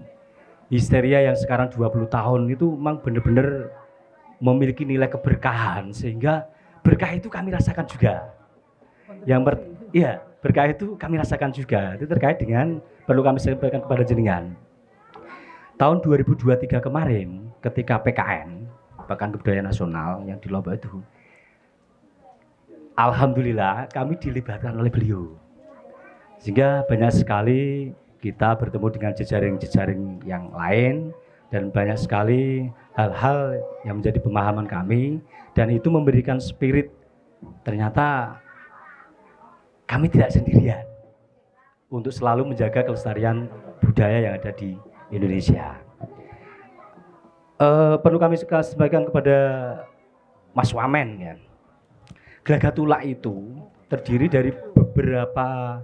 histeria yang sekarang 20 tahun itu memang benar-benar memiliki nilai keberkahan, sehingga berkah itu kami rasakan juga. Berkah itu kami rasakan juga. Itu terkait dengan perlu kami sampaikan kepada jenengan. Tahun 2023 kemarin ketika PKN, Pekan Kebudayaan Nasional yang di Lombok itu, alhamdulillah kami dilibatkan oleh beliau. Sehingga banyak sekali kita bertemu dengan jejaring-jejaring yang lain dan banyak sekali hal-hal yang menjadi pemahaman kami, dan itu memberikan spirit ternyata kami tidak sendirian untuk selalu menjaga kelestarian budaya yang ada di Indonesia. Perlu kami sampaikan kepada Mas Wamen ya. Gelagah Tulak itu terdiri dari beberapa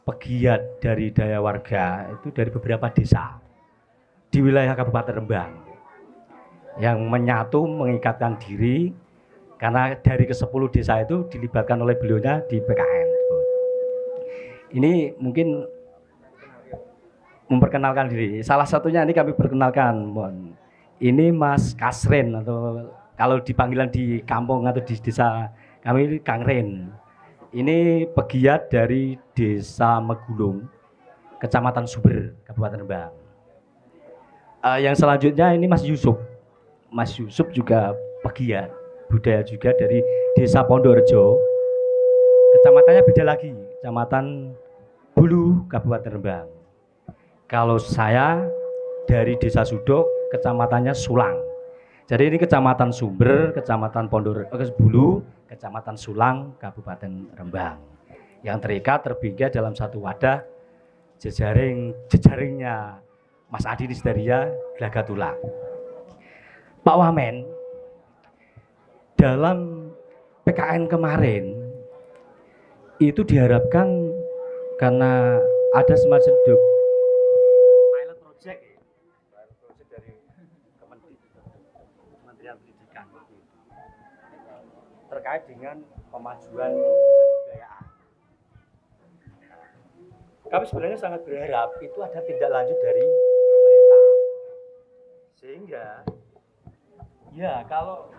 pegiat dari daya warga itu dari beberapa desa di wilayah Kabupaten Rembang yang menyatu mengikatkan diri karena dari ke-10 desa itu dilibatkan oleh beliaunya di PKN. Ini mungkin memperkenalkan diri. Salah satunya ini kami perkenalkan, ini Mas Kasren atau kalau dipanggilan di kampung atau di desa kami Kang Ren. Ini pegiat dari Desa Megulung, Kecamatan Suber, Kabupaten Rembang. Yang selanjutnya ini Mas Yusuf. Mas Yusuf juga pegiat budaya juga dari Desa Pondorejo. Kecamatannya beda lagi, Kecamatan Bulu, Kabupaten Rembang. Kalau saya dari Desa Sudok, kecamatannya Sulang. Jadi ini Kecamatan Sumber, Kecamatan Bulu, Kecamatan Sulang, Kabupaten Rembang. Yang terikat terbingkai dalam satu wadah jejaringnya Mas Adi Histeria Gelagah Tulak. Pak Wamen, dalam PKN kemarin itu diharapkan karena ada semacam pilot project dari Kementerian Pendidikan terkait dengan pemajuan desa kebudayaan. Kami sebenarnya sangat berharap itu ada tindak lanjut dari pemerintah, sehingga ya kalau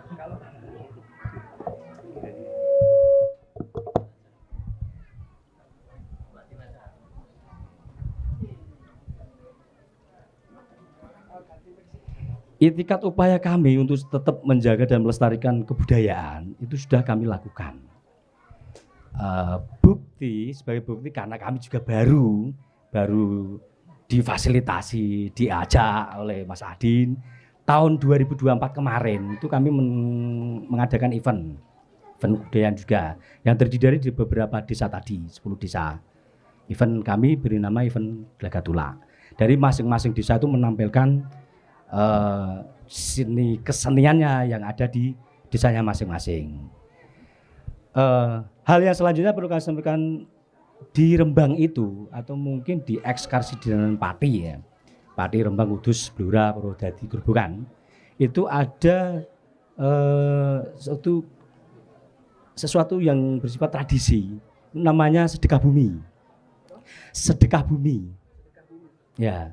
itikat upaya kami untuk tetap menjaga dan melestarikan kebudayaan itu sudah kami lakukan. Sebagai bukti karena kami juga baru difasilitasi, diajak oleh Mas Adin. Tahun 2024 kemarin itu kami mengadakan event kebudayaan juga yang terdiri dari beberapa desa tadi, 10 desa. Event kami beri nama event Gelagah Tulak. Dari masing-masing desa itu menampilkan seni keseniannya yang ada di desanya masing-masing. Hal yang selanjutnya perlu kami sampaikan di Rembang itu atau mungkin di ekskarsi di Pati ya, Pati Rembang Kudus Blora Purwodadi Grobogan itu ada sesuatu yang bersifat tradisi namanya sedekah bumi. Sedekah bumi. Ya.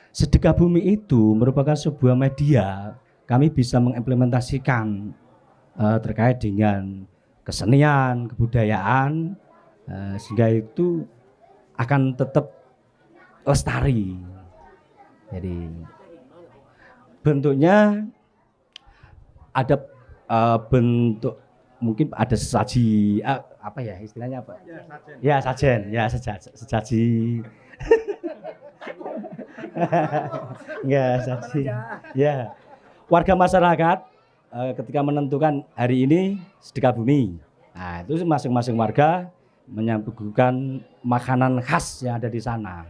Sedekah bumi itu merupakan sebuah media kami bisa mengimplementasikan terkait dengan kesenian, kebudayaan, sehingga itu akan tetap lestari. Jadi bentuknya ada bentuk mungkin ada sesaji apa ya istilahnya apa? Ya sajen, ya sejaji. Enggak saji. Ya. Warga masyarakat ketika menentukan hari ini sedekah bumi. Nah, itu masing-masing warga menyuguhkan makanan khas yang ada di sana.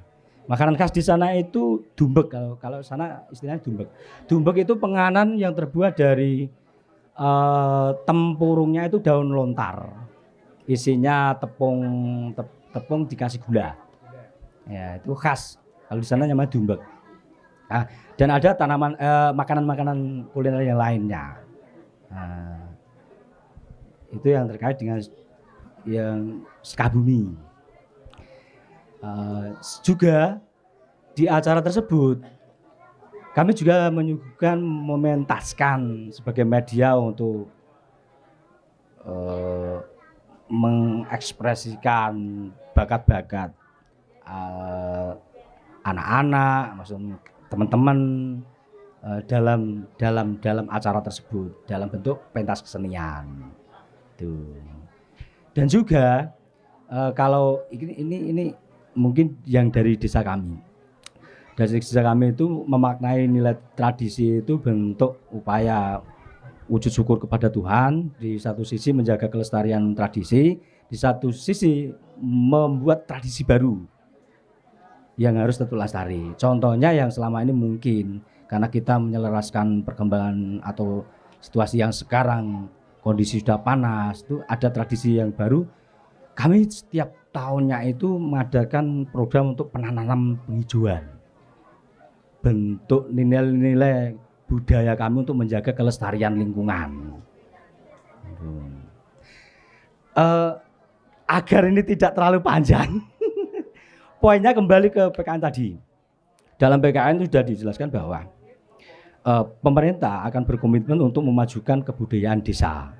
Makanan khas di sana itu dumbek, kalau sana istilahnya dumbek. Dumbek itu penganan yang terbuat dari tempurungnya itu daun lontar. Isinya tepung dikasih gula. Ya, itu khas. Kalau di sana namanya dumbek. Nah, dan ada tanaman makanan-makanan kuliner yang lainnya. Nah, itu yang terkait dengan yang sedekah bumi. Juga di acara tersebut kami juga menyuguhkan mementaskan sebagai media untuk mengekspresikan bakat-bakat anak-anak, maksudnya teman-teman dalam acara tersebut dalam bentuk pentas kesenian. Tuh. Dan juga kalau ini mungkin yang dari desa kami. Dari desa kami itu memaknai nilai tradisi itu bentuk upaya wujud syukur kepada Tuhan, di satu sisi menjaga kelestarian tradisi, di satu sisi membuat tradisi baru yang harus tetap lestari. Contohnya yang selama ini mungkin karena kita menyelaraskan perkembangan atau situasi yang sekarang kondisi sudah panas, itu ada tradisi yang baru. Kami setiap tahunnya itu mengadakan program untuk penanaman penghijauan. Bentuk nilai-nilai budaya kami untuk menjaga kelestarian lingkungan. Agar ini tidak terlalu panjang, poinnya kembali ke PKN tadi. Dalam PKN itu sudah dijelaskan bahwa pemerintah akan berkomitmen untuk memajukan kebudayaan desa.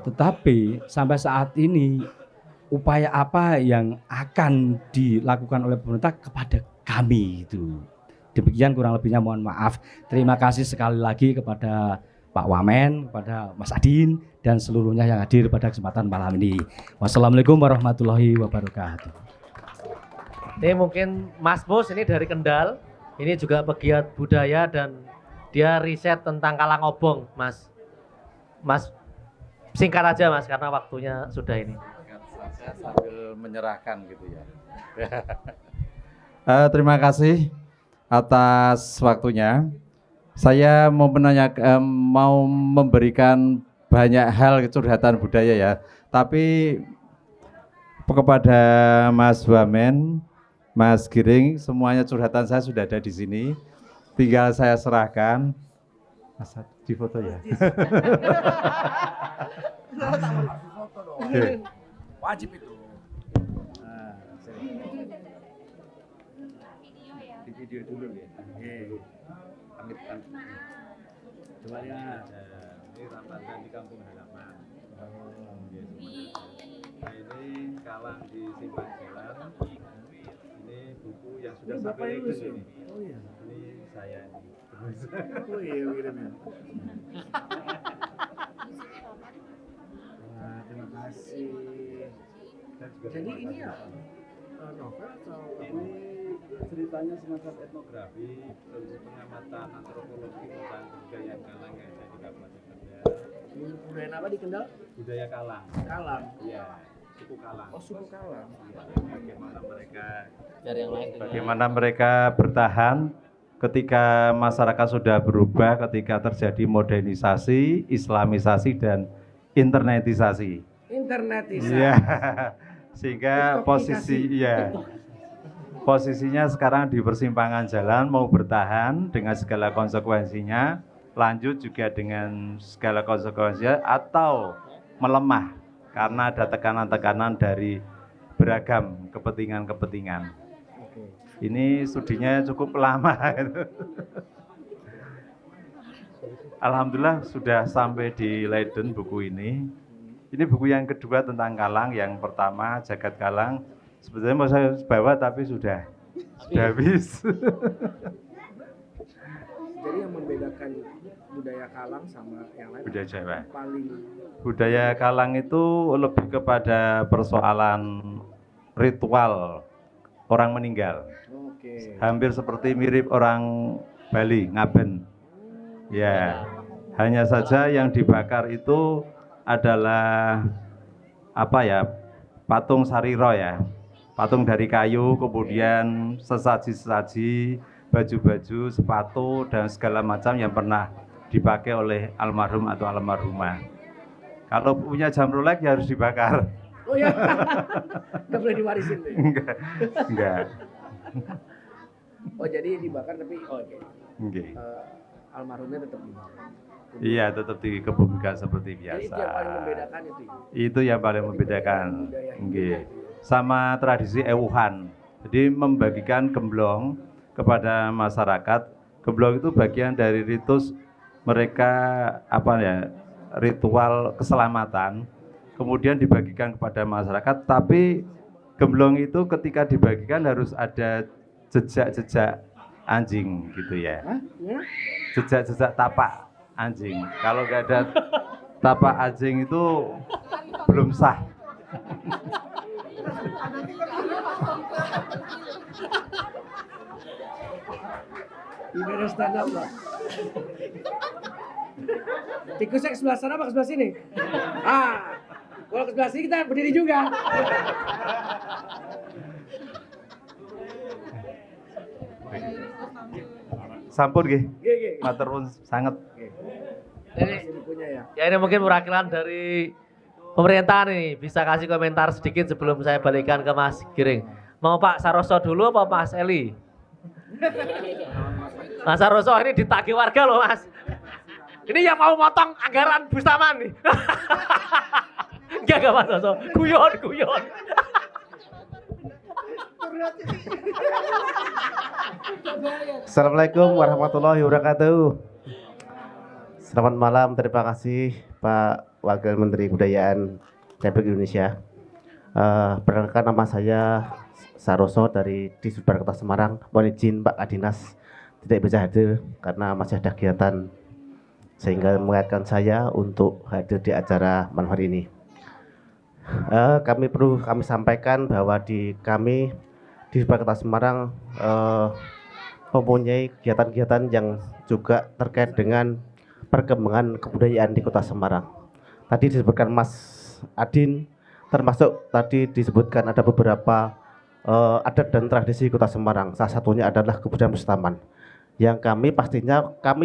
Tetapi sampai saat ini upaya apa yang akan dilakukan oleh pemerintah kepada kami itu. Demikian kurang lebihnya, mohon maaf. Terima kasih sekali lagi kepada Pak Wamen, kepada Mas Adin, dan seluruhnya yang hadir pada kesempatan malam ini. Wassalamualaikum warahmatullahi wabarakatuh. Ini mungkin Mas Mus ini dari Kendal. Ini juga pegiat budaya dan dia riset tentang Kalang Obong, Mas. Mas singkat aja Mas karena waktunya sudah ini. Saya sambil menyerahkan gitu ya. Terima kasih atas waktunya. Saya mau mau memberikan banyak hal curhatan budaya ya. Tapi kepada Mas Wamen, Mas Giring, semuanya curhatan saya sudah ada di sini. Tinggal saya serahkan. Mas, di foto ya. Wajib itu. Di video dulu ya. Amit-amit. Coba ya. Ini rambatan di kampung halaman. Ini Kalang di Simpang Jalan. Ini buku yang sudah sampai Leiden ini. Oh iya. Ini saya ini. Oh iya, kirimnya. Wah, terima kasih. Jadi ini ya novel atau ini ceritanya semacam etnografi, terus pengamatan antropologi tentang kebudayaan Kalang yang ada di Kabupaten Kendal. Budaya apa di Kendal? Budaya Kalang. Kalang. Iya, suku Kalang. Oh, suku Kalang. Ya, bagaimana mereka bertahan ketika masyarakat sudah berubah, ketika terjadi modernisasi, islamisasi dan internetisasi. Internetisasi. Ya. Sehingga posisinya sekarang di persimpangan jalan, mau bertahan dengan segala konsekuensinya, lanjut juga dengan segala konsekuensinya, atau melemah karena ada tekanan-tekanan dari beragam kepentingan-kepentingan. Ini studinya cukup lama. Alhamdulillah sudah sampai di Leiden buku ini. Ini buku yang kedua tentang Kalang, yang pertama Jagat Kalang. Sebetulnya mau saya bawa tapi sudah habis. Jadi yang membedakan budaya Kalang sama yang lain Budaya Jawa. paling Budaya Kalang itu lebih kepada persoalan ritual orang meninggal. oke. Hampir seperti mirip orang Bali, Ngaben. Ya, hanya saja yang dibakar itu adalah apa ya? Patung sariro ya. Patung dari kayu, kemudian sesaji-sesaji, baju-baju, sepatu dan segala macam yang pernah dipakai oleh almarhum atau almarhumah. Kalau punya jam Rolex ya harus dibakar. Oh ya, nggak boleh diwarisin tuh. Enggak. Oh jadi dibakar tapi oke. Oke. Almarhumnya tetap dibakar. Iya, tetap dikebumikan seperti Jadi biasa. itu yang paling membedakan itu. Itu yang paling membedakan. Budaya Nggih. Sama tradisi ewuhan. Jadi membagikan gemblong kepada masyarakat. Gemblong itu bagian dari ritus mereka apa ya? Ritual keselamatan. Kemudian dibagikan kepada masyarakat, tapi gemblong itu ketika dibagikan harus ada jejak-jejak anjing gitu ya. Jejak-jejak tapak anjing. Kalau nggak ada tapak anjing itu belum sah. Ibadah stand up lah. Tikusnya ke sebelah sana apa ke sebelah sini? Kalau ke sebelah sini kita berdiri juga. Sampun nggih. Nggih. Matur nuwun sanget. Ya ini mungkin perwakilan dari pemerintahan ini bisa kasih komentar sedikit sebelum saya balikan ke Mas Giring. Mau Pak Saroso dulu apa Mas Eli? Mas Saroso ini ditagih warga loh Mas. Ini yang mau motong anggaran Bustaman nih. Enggak Mas Saroso, guyon. Assalamualaikum warahmatullahi wabarakatuh. Selamat malam, terima kasih Pak Wakil Menteri Kebudayaan Republik Indonesia. Perkenalkan nama saya Saroso dari Disubdar Kota Semarang. Mohon izin Pak Kadinas tidak bisa hadir karena masih ada kegiatan sehingga mengingatkan saya untuk hadir di acara malam hari ini. Kami sampaikan bahwa kami di Kota Semarang mempunyai kegiatan-kegiatan yang juga terkait dengan perkembangan kebudayaan di Kota Semarang. Tadi disebutkan Mas Adin, termasuk tadi disebutkan ada beberapa adat dan tradisi Kota Semarang. Salah satunya adalah kebudayaan Bustaman, yang kami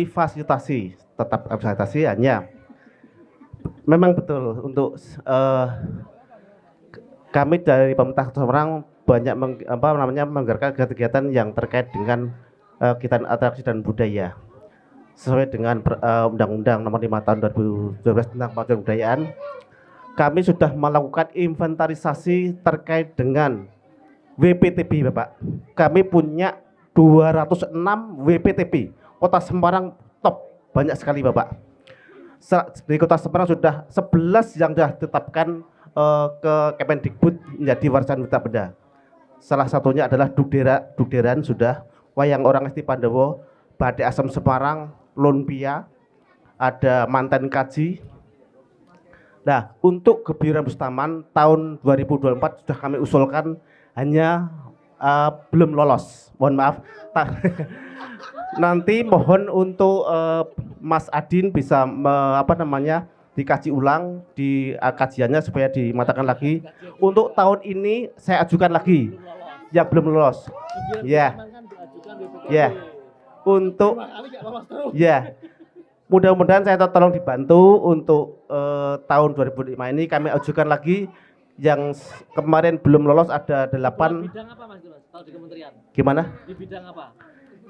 fasilitasi, tetap fasilitasi hanya memang betul untuk kami dari pemerintah Kota Semarang banyak menggerakkan kegiatan yang terkait dengan kegiatan atraksi dan budaya sesuai dengan Undang-Undang Nomor 5 Tahun 2012 tentang Pengetahuan Kebudayaan. Kami sudah melakukan inventarisasi terkait dengan WPTB, Bapak. Kami punya 206 WPTB. Kota Semarang top, banyak sekali, Bapak. Di Kota Semarang sudah 11 yang sudah ditetapkan ke Kemendikbud menjadi warisan tak benda. Salah satunya adalah Dugderan sudah, Wayang Orang Esti Pandowo, Batik Asam Semarang, Lumpia, ada Manten Kaji. Nah, untuk Gebiran Bustaman tahun 2024 sudah kami usulkan, hanya belum lolos. Mohon maaf. Nanti mohon untuk Mas Adin bisa dikaji ulang di kajiannya supaya dimatangkan lagi. Untuk tahun ini saya ajukan lagi yang belum lolos. Ya. Ya. Untuk mudah-mudahan saya tolong dibantu untuk tahun 2005 ini kami ajukan lagi. Yang kemarin belum lolos ada 8. Di bidang apa Mas? Tahu di kementerian? Gimana? Di bidang apa?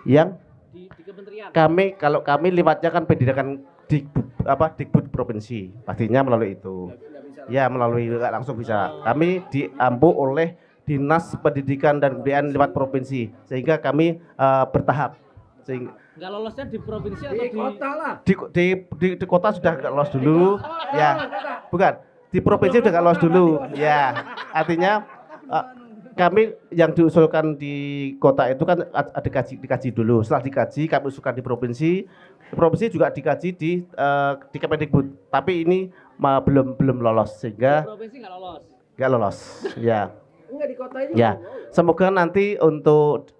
Yang Di kementerian. kalau kami liwatnya kan pendidikan Dikbud provinsi, pastinya melalui itu. Ya, melalui langsung bisa. Kami diampu oleh Dinas Pendidikan dan Kebudayaan lewat provinsi, sehingga kami bertahap. Sehingga Enggak lolosnya di provinsi atau di kota lah. Di kota sudah lolos dulu, ya. Bukan, di provinsi sudah lolos dulu, ya. Artinya kami yang diusulkan di kota itu kan ada dikaji dulu. Setelah dikaji, kami usulkan di provinsi. Di provinsi juga dikaji di Kemendikbud. Tapi ini belum lolos sehingga Provinsi nggak lolos. Ya. Enggak di kota ini. Ya. Semoga nanti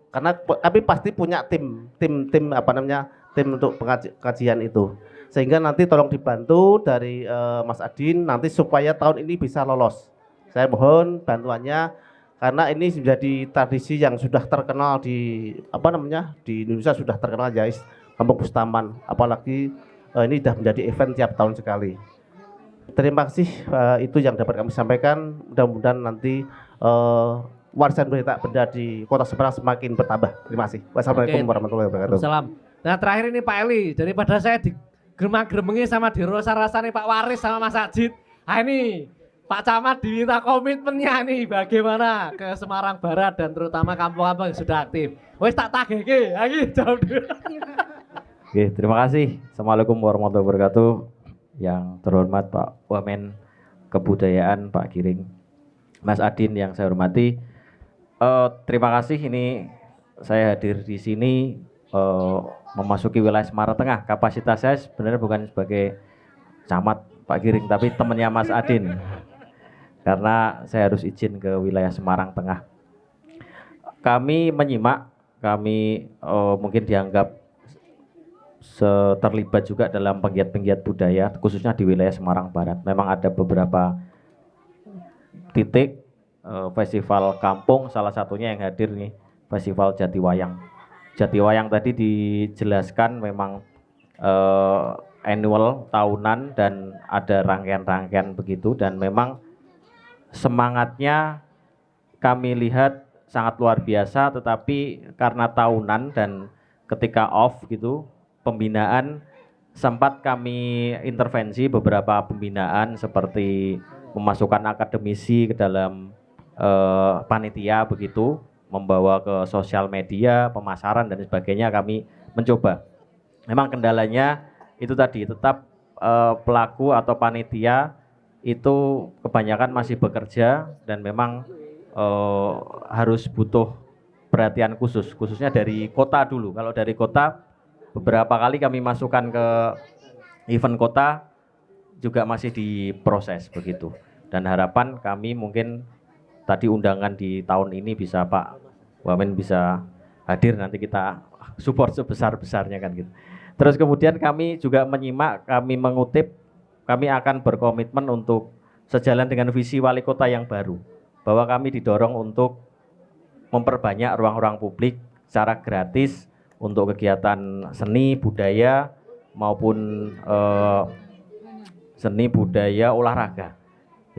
karena kami pasti punya tim untuk pengajian itu. Sehingga nanti tolong dibantu dari Mas Adin nanti supaya tahun ini bisa lolos. Saya mohon bantuannya karena ini menjadi tradisi yang sudah terkenal di Indonesia, sudah terkenal ya Kampung Bustaman, apalagi ini sudah menjadi event tiap tahun sekali. Terima kasih, itu yang dapat kami sampaikan. Mudah-mudahan nanti warisan benda di Kota Semarang semakin bertambah. Terima kasih. Wassalamualaikum warahmatullahi wabarakatuh. Salam. Nah terakhir ini Pak Eli, daripada saya digeremeng-geremengi sama dirasa-rasanya Pak Waris sama Mas Ajit. Nah ini Pak Camat diminta komitmennya nih bagaimana ke Semarang Barat dan terutama kampung-kampung yang sudah aktif. Wes tak tagih lagi jawab dulu. Oke, terima kasih. Assalamualaikum warahmatullahi wabarakatuh. Yang terhormat Pak Wamen Kebudayaan Pak Giring, Mas Adin yang saya hormati. Terima kasih ini saya hadir di sini memasuki wilayah Semarang Tengah. Kapasitas saya sebenarnya bukan sebagai camat Pak Giring, tapi temannya Mas Adin. Karena saya harus izin ke wilayah Semarang Tengah. Kami menyimak, mungkin dianggap terlibat juga dalam penggiat-penggiat budaya, khususnya di wilayah Semarang Barat. Memang ada beberapa titik festival kampung, salah satunya yang hadir nih, Festival Jatiwayang. Jatiwayang tadi dijelaskan memang annual, tahunan, dan ada rangkaian-rangkaian begitu, dan memang semangatnya kami lihat sangat luar biasa, tetapi karena tahunan dan ketika off gitu, pembinaan sempat kami intervensi beberapa pembinaan seperti memasukkan akademisi ke dalam panitia begitu, membawa ke sosial media, pemasaran dan sebagainya. Kami mencoba. Memang kendalanya itu tadi, tetap pelaku atau panitia itu kebanyakan masih bekerja dan memang harus butuh perhatian khususnya dari kota dulu. Kalau dari kota beberapa kali kami masukkan ke event kota juga masih diproses begitu. Dan harapan kami mungkin tadi undangan di tahun ini bisa Pak Wamen bisa hadir, nanti kita support sebesar-besarnya kan gitu. Terus kemudian kami juga menyimak, kami mengutip, kami akan berkomitmen untuk sejalan dengan visi wali kota yang baru, bahwa kami didorong untuk memperbanyak ruang-ruang publik secara gratis untuk kegiatan seni, budaya maupun seni, budaya, olahraga.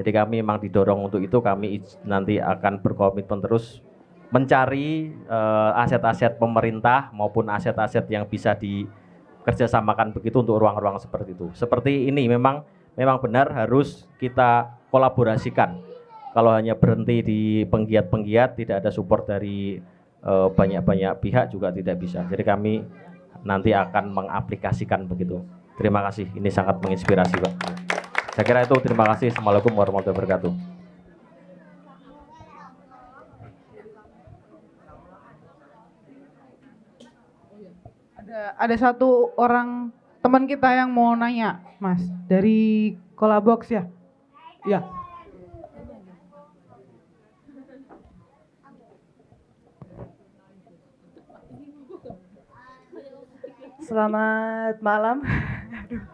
Jadi kami memang didorong untuk itu. Kami nanti akan berkomitmen terus mencari aset-aset pemerintah maupun aset-aset yang bisa dikerjasamakan begitu untuk ruang-ruang seperti itu. Seperti ini memang benar harus kita kolaborasikan. Kalau hanya berhenti di penggiat-penggiat, tidak ada support dari banyak-banyak pihak juga tidak bisa. Jadi kami nanti akan mengaplikasikan begitu. Terima kasih, ini sangat menginspirasi Pak. Saya kira itu, terima kasih. Assalamualaikum warahmatullahi wabarakatuh. Ada satu orang teman kita yang mau nanya, Mas, dari Kolabox ya? Iya. Selamat malam. Aduh,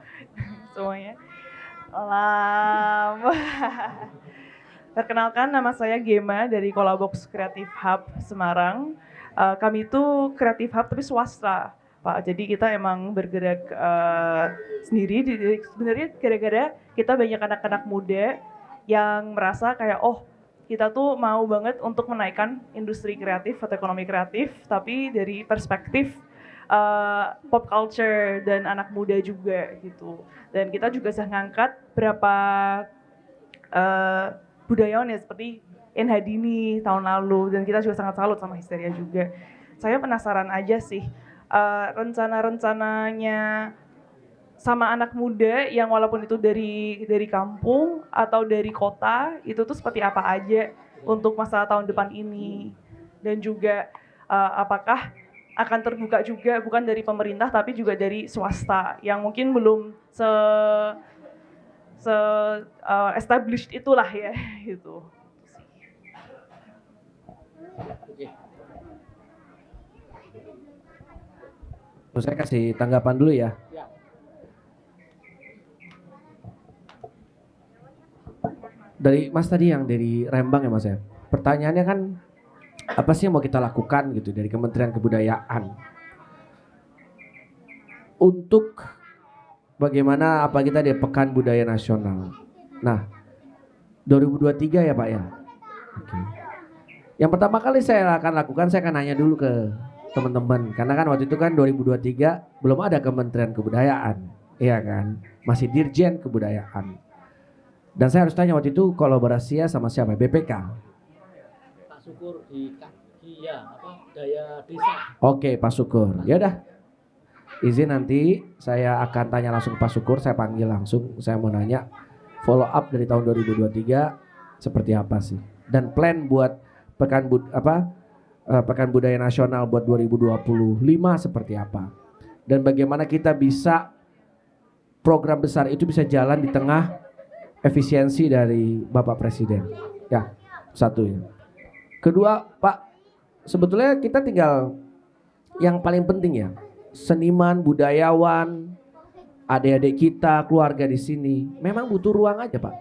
semuanya. Malam. Perkenalkan, nama saya Gema dari Kolabox Creative Hub Semarang. Kami itu Creative Hub tapi swasta, Pak. Jadi kita emang bergerak sendiri. Sebenarnya gara-gara kita banyak anak-anak muda yang merasa kayak, oh kita tuh mau banget untuk menaikkan industri kreatif atau ekonomi kreatif, tapi dari perspektif pop culture dan anak muda juga gitu. Dan kita juga sudah ngangkat berapa budayawan ya, seperti Enhadini tahun lalu, dan kita juga sangat salut sama Histeria juga. Saya penasaran aja sih rencana-rencananya sama anak muda yang walaupun itu dari kampung atau dari kota, itu tuh seperti apa aja. untuk masa tahun depan ini, dan juga apakah akan terbuka juga bukan dari pemerintah tapi juga dari swasta yang mungkin belum established itulah ya gitu. Saya kasih tanggapan dulu ya. Dari Mas tadi yang dari Rembang ya Mas ya. Pertanyaannya kan apa sih yang mau kita lakukan gitu dari Kementerian Kebudayaan untuk bagaimana apa kita di Pekan Budaya Nasional. Nah, 2023 ya Pak ya. Oke. Yang pertama kali saya akan lakukan, saya akan nanya dulu ke teman-teman karena kan waktu itu kan 2023 belum ada Kementerian Kebudayaan, iya kan, masih Dirjen Kebudayaan. Dan saya harus tanya waktu itu kolaborasinya sama siapa? BPK. Pak Syukur di Daya Desa. Oke, Pak Syukur. Ya udah. Izin nanti saya akan tanya langsung ke Pak Syukur, saya panggil langsung, saya mau nanya follow up dari tahun 2023 seperti apa sih? Dan plan buat Pekan Budaya Nasional buat 2025 seperti apa? Dan bagaimana kita bisa program besar itu bisa jalan di tengah efisiensi dari Bapak Presiden. Ya, satu ya. Kedua, Pak, sebetulnya kita tinggal yang paling penting ya, seniman, budayawan, adik-adik kita, keluarga di sini, memang butuh ruang aja, Pak.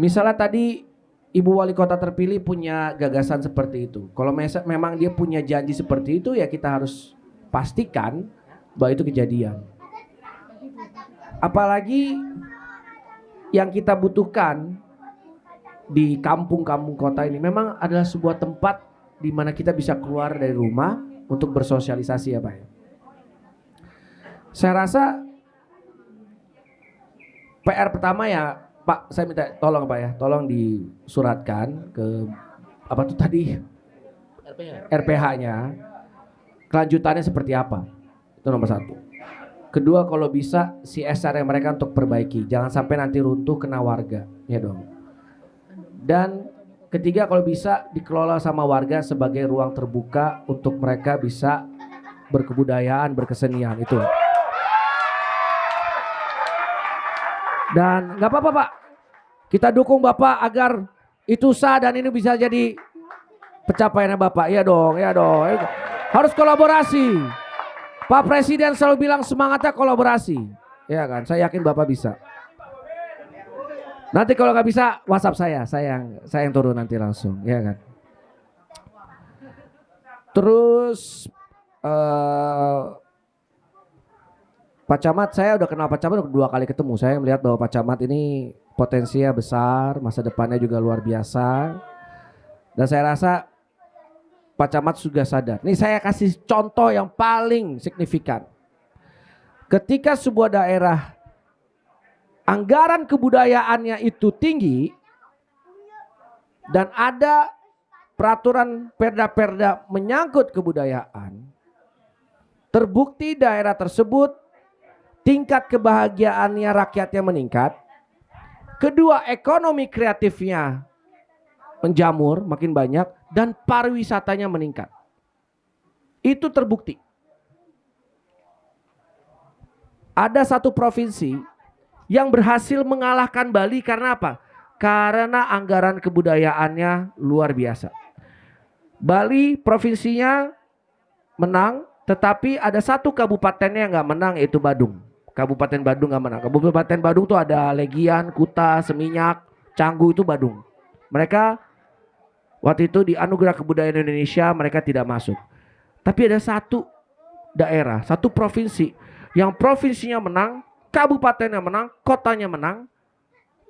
Misalnya tadi Ibu Wali Kota terpilih punya gagasan seperti itu. Kalau memang dia punya janji seperti itu, ya kita harus pastikan bahwa itu kejadian. Apalagi yang kita butuhkan di kampung-kampung kota ini memang adalah sebuah tempat di mana kita bisa keluar dari rumah untuk bersosialisasi ya Pak. Saya rasa PR pertama ya Pak, saya minta tolong Pak ya, tolong disuratkan ke apa tuh tadi RPH-nya, kelanjutannya seperti apa, itu nomor satu. Kedua, kalau bisa CSR yang mereka untuk perbaiki, jangan sampai nanti runtuh kena warga, ya dong. Dan ketiga, kalau bisa dikelola sama warga sebagai ruang terbuka untuk mereka bisa berkebudayaan, berkesenian itu. Dan nggak apa-apa Pak, kita dukung Bapak agar itu sah dan ini bisa jadi pencapaiannya Bapak. Ya dong, ya dong. Harus kolaborasi. Pak Presiden selalu bilang semangatnya kolaborasi. Ya kan, saya yakin Bapak bisa. Nanti kalau nggak bisa WhatsApp saya yang turun nanti langsung, ya kan. Terus Pak Camat, saya udah kenal Pak Camat udah 2 kali ketemu. Saya melihat bahwa Pak Camat ini potensinya besar, masa depannya juga luar biasa. Dan saya rasa Pak Camat sudah sadar. Nih saya kasih contoh yang paling signifikan. Ketika sebuah daerah anggaran kebudayaannya itu tinggi dan ada peraturan perda-perda menyangkut kebudayaan, terbukti daerah tersebut tingkat kebahagiaannya rakyatnya meningkat. Kedua, ekonomi kreatifnya menjamur makin banyak dan pariwisatanya meningkat. Itu terbukti. Ada satu provinsi yang berhasil mengalahkan Bali karena apa? Karena anggaran kebudayaannya luar biasa. Bali provinsinya menang, tetapi ada satu kabupatennya yang nggak menang, yaitu Badung. Kabupaten Badung nggak menang. Kabupaten Badung tuh ada Legian, Kuta, Seminyak, Canggu, itu Badung. Mereka waktu itu di Anugerah Kebudayaan Indonesia mereka tidak masuk. Tapi ada satu daerah, satu provinsi yang provinsinya menang, kabupatennya menang, kotanya menang,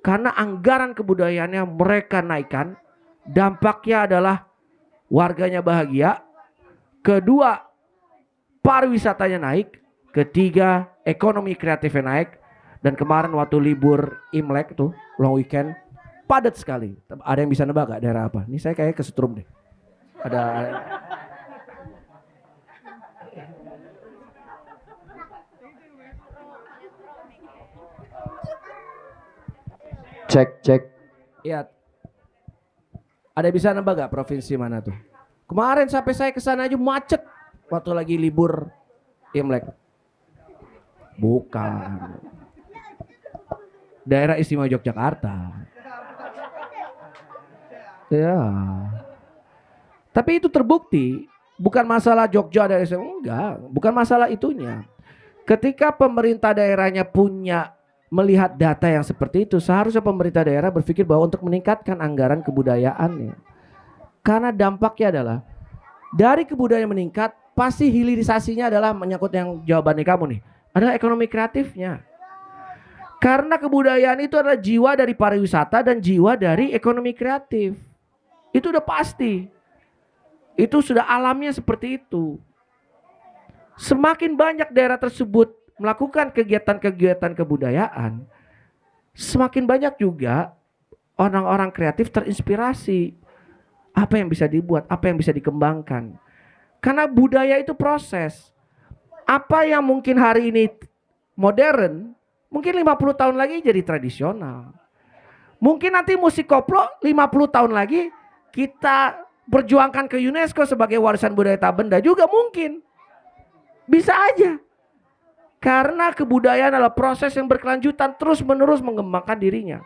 karena anggaran kebudayaannya mereka naikkan. Dampaknya adalah warganya bahagia. Kedua, pariwisatanya naik. Ketiga, ekonomi kreatifnya naik. Dan kemarin waktu libur Imlek tuh, long weekend, padat sekali. Ada yang bisa nebak gak daerah apa? Ini saya kayak kesetrum deh. Ada. Cek. Iya. Ada bisa nembak gak provinsi mana tuh? Kemarin sampai saya ke sana aja macet waktu lagi libur Imlek. Bukan. Daerah istimewa Yogyakarta. Ya. Tapi itu terbukti bukan masalah Jogja dari enggak, bukan masalah itunya. Ketika pemerintah daerahnya punya melihat data yang seperti itu, seharusnya pemerintah daerah berpikir bahwa untuk meningkatkan anggaran kebudayaannya. Karena dampaknya adalah dari kebudayaan meningkat, pasti hilirisasinya adalah menyangkut yang jawabannya kamu nih, adalah ekonomi kreatifnya. Karena kebudayaan itu adalah jiwa dari pariwisata dan jiwa dari ekonomi kreatif. Itu udah pasti. Itu sudah alamnya seperti itu. Semakin banyak daerah tersebut melakukan kegiatan-kegiatan kebudayaan, semakin banyak juga orang-orang kreatif terinspirasi. Apa yang bisa dibuat, apa yang bisa dikembangkan. Karena budaya itu proses. Apa yang mungkin hari ini modern, mungkin 50 tahun lagi jadi tradisional. Mungkin nanti musik koplo 50 tahun lagi kita perjuangkan ke UNESCO sebagai warisan budaya tak benda juga mungkin. Bisa aja. Karena kebudayaan adalah proses yang berkelanjutan terus menerus mengembangkan dirinya.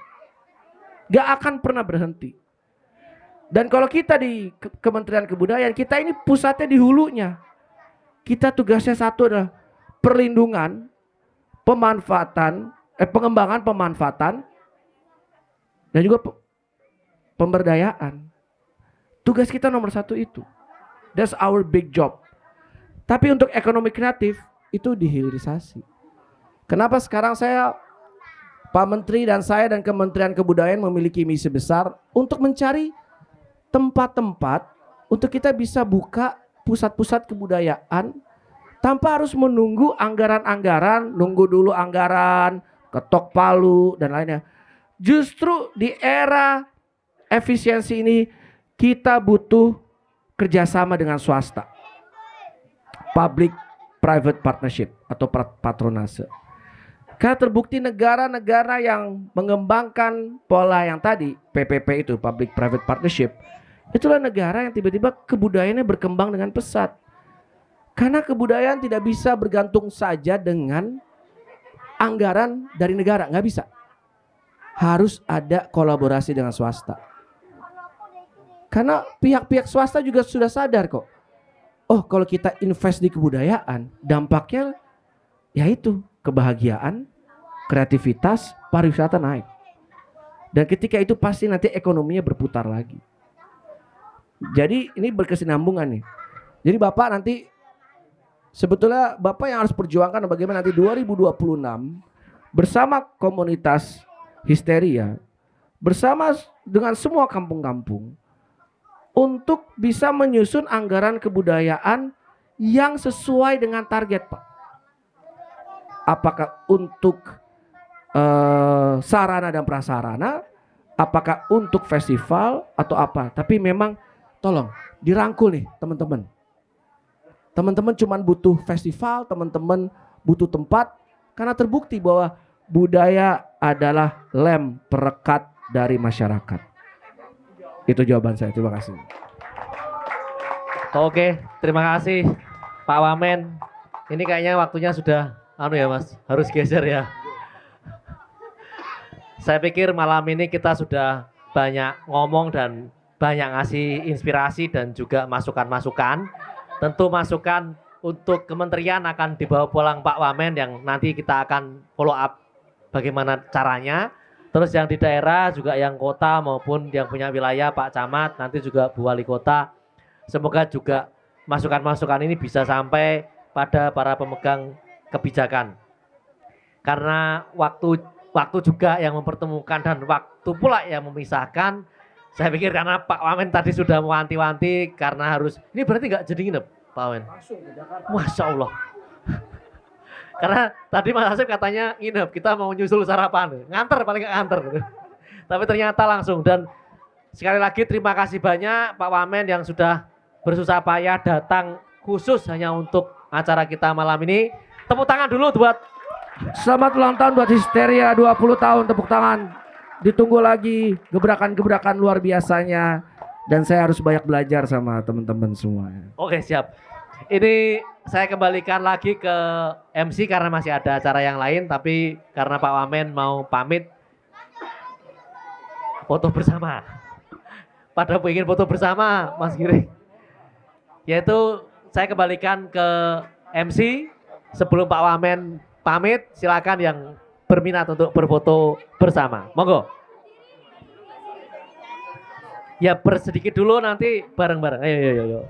Gak akan pernah berhenti. Dan kalau kita di Kementerian Kebudayaan, kita ini pusatnya di hulunya. Kita tugasnya satu adalah perlindungan, pemanfaatan, pengembangan pemanfaatan, dan juga pemberdayaan. Tugas kita nomor satu itu. That's our big job. Tapi untuk ekonomi kreatif itu dihilirisasi. Kenapa sekarang Pak Menteri dan saya dan Kementerian Kebudayaan memiliki misi besar untuk mencari tempat-tempat untuk kita bisa buka pusat-pusat kebudayaan tanpa harus menunggu anggaran-anggaran, nunggu dulu anggaran, ketok palu dan lainnya. Justru di era efisiensi ini kita butuh kerjasama dengan swasta. Public private partnership atau patronase. Karena terbukti negara-negara yang mengembangkan pola yang tadi, PPP itu, public private partnership, itulah negara yang tiba-tiba kebudayaannya berkembang dengan pesat. Karena kebudayaan tidak bisa bergantung saja dengan anggaran dari negara, nggak bisa. Harus ada kolaborasi dengan swasta. Karena pihak-pihak swasta juga sudah sadar kok. Oh, kalau kita invest di kebudayaan, dampaknya yaitu kebahagiaan, kreativitas, pariwisata naik. Dan ketika itu pasti nanti ekonominya berputar lagi. Jadi ini berkesinambungan nih. Jadi Bapak nanti sebetulnya Bapak yang harus perjuangkan bagaimana nanti 2026 bersama komunitas Histeria, bersama dengan semua kampung-kampung untuk bisa menyusun anggaran kebudayaan yang sesuai dengan target, Pak. Apakah untuk sarana dan prasarana, apakah untuk festival atau apa. Tapi memang tolong dirangkul nih teman-teman. Teman-teman cuma butuh festival, teman-teman butuh tempat. Karena terbukti bahwa budaya adalah lem perekat dari masyarakat. Itu jawaban saya, terima kasih. Oke, terima kasih Pak Wamen. Ini kayaknya waktunya sudah ya Mas, harus geser ya. Saya pikir malam ini kita sudah banyak ngomong dan banyak ngasih inspirasi dan juga masukan-masukan. Tentu masukan untuk kementerian akan dibawa pulang Pak Wamen yang nanti kita akan follow up bagaimana caranya. Terus yang di daerah juga yang kota maupun yang punya wilayah Pak Camat, nanti juga Bu Wali Kota. Semoga juga masukan-masukan ini bisa sampai pada para pemegang kebijakan. Karena waktu juga yang mempertemukan dan waktu pula yang memisahkan. Saya pikir karena Pak Wamen tadi sudah mewanti-wanti karena harus, ini berarti nggak jadi nginep Pak Wamen? Masya Allah. Karena tadi Mas Asep katanya nginep, kita mau nyusul sarapan, nganter paling nggak nganter. Tapi ternyata langsung. Dan sekali lagi terima kasih banyak Pak Wamen yang sudah bersusah payah datang khusus hanya untuk acara kita malam ini. Tepuk tangan dulu buat selamat ulang tahun buat Histeria 20 tahun, tepuk tangan. Ditunggu lagi gebrakan-gebrakan luar biasanya Dan saya harus banyak belajar sama teman-teman semua. Oke, siap. Ini saya kembalikan lagi ke MC karena masih ada acara yang lain, tapi karena Pak Wamen mau pamit, foto bersama. Pada ingin foto bersama, Mas Giring. Yaitu saya kembalikan ke MC sebelum Pak Wamen pamit, silakan yang berminat untuk berfoto bersama. Monggo. Ya bersedikit dulu nanti bareng-bareng. Ayo.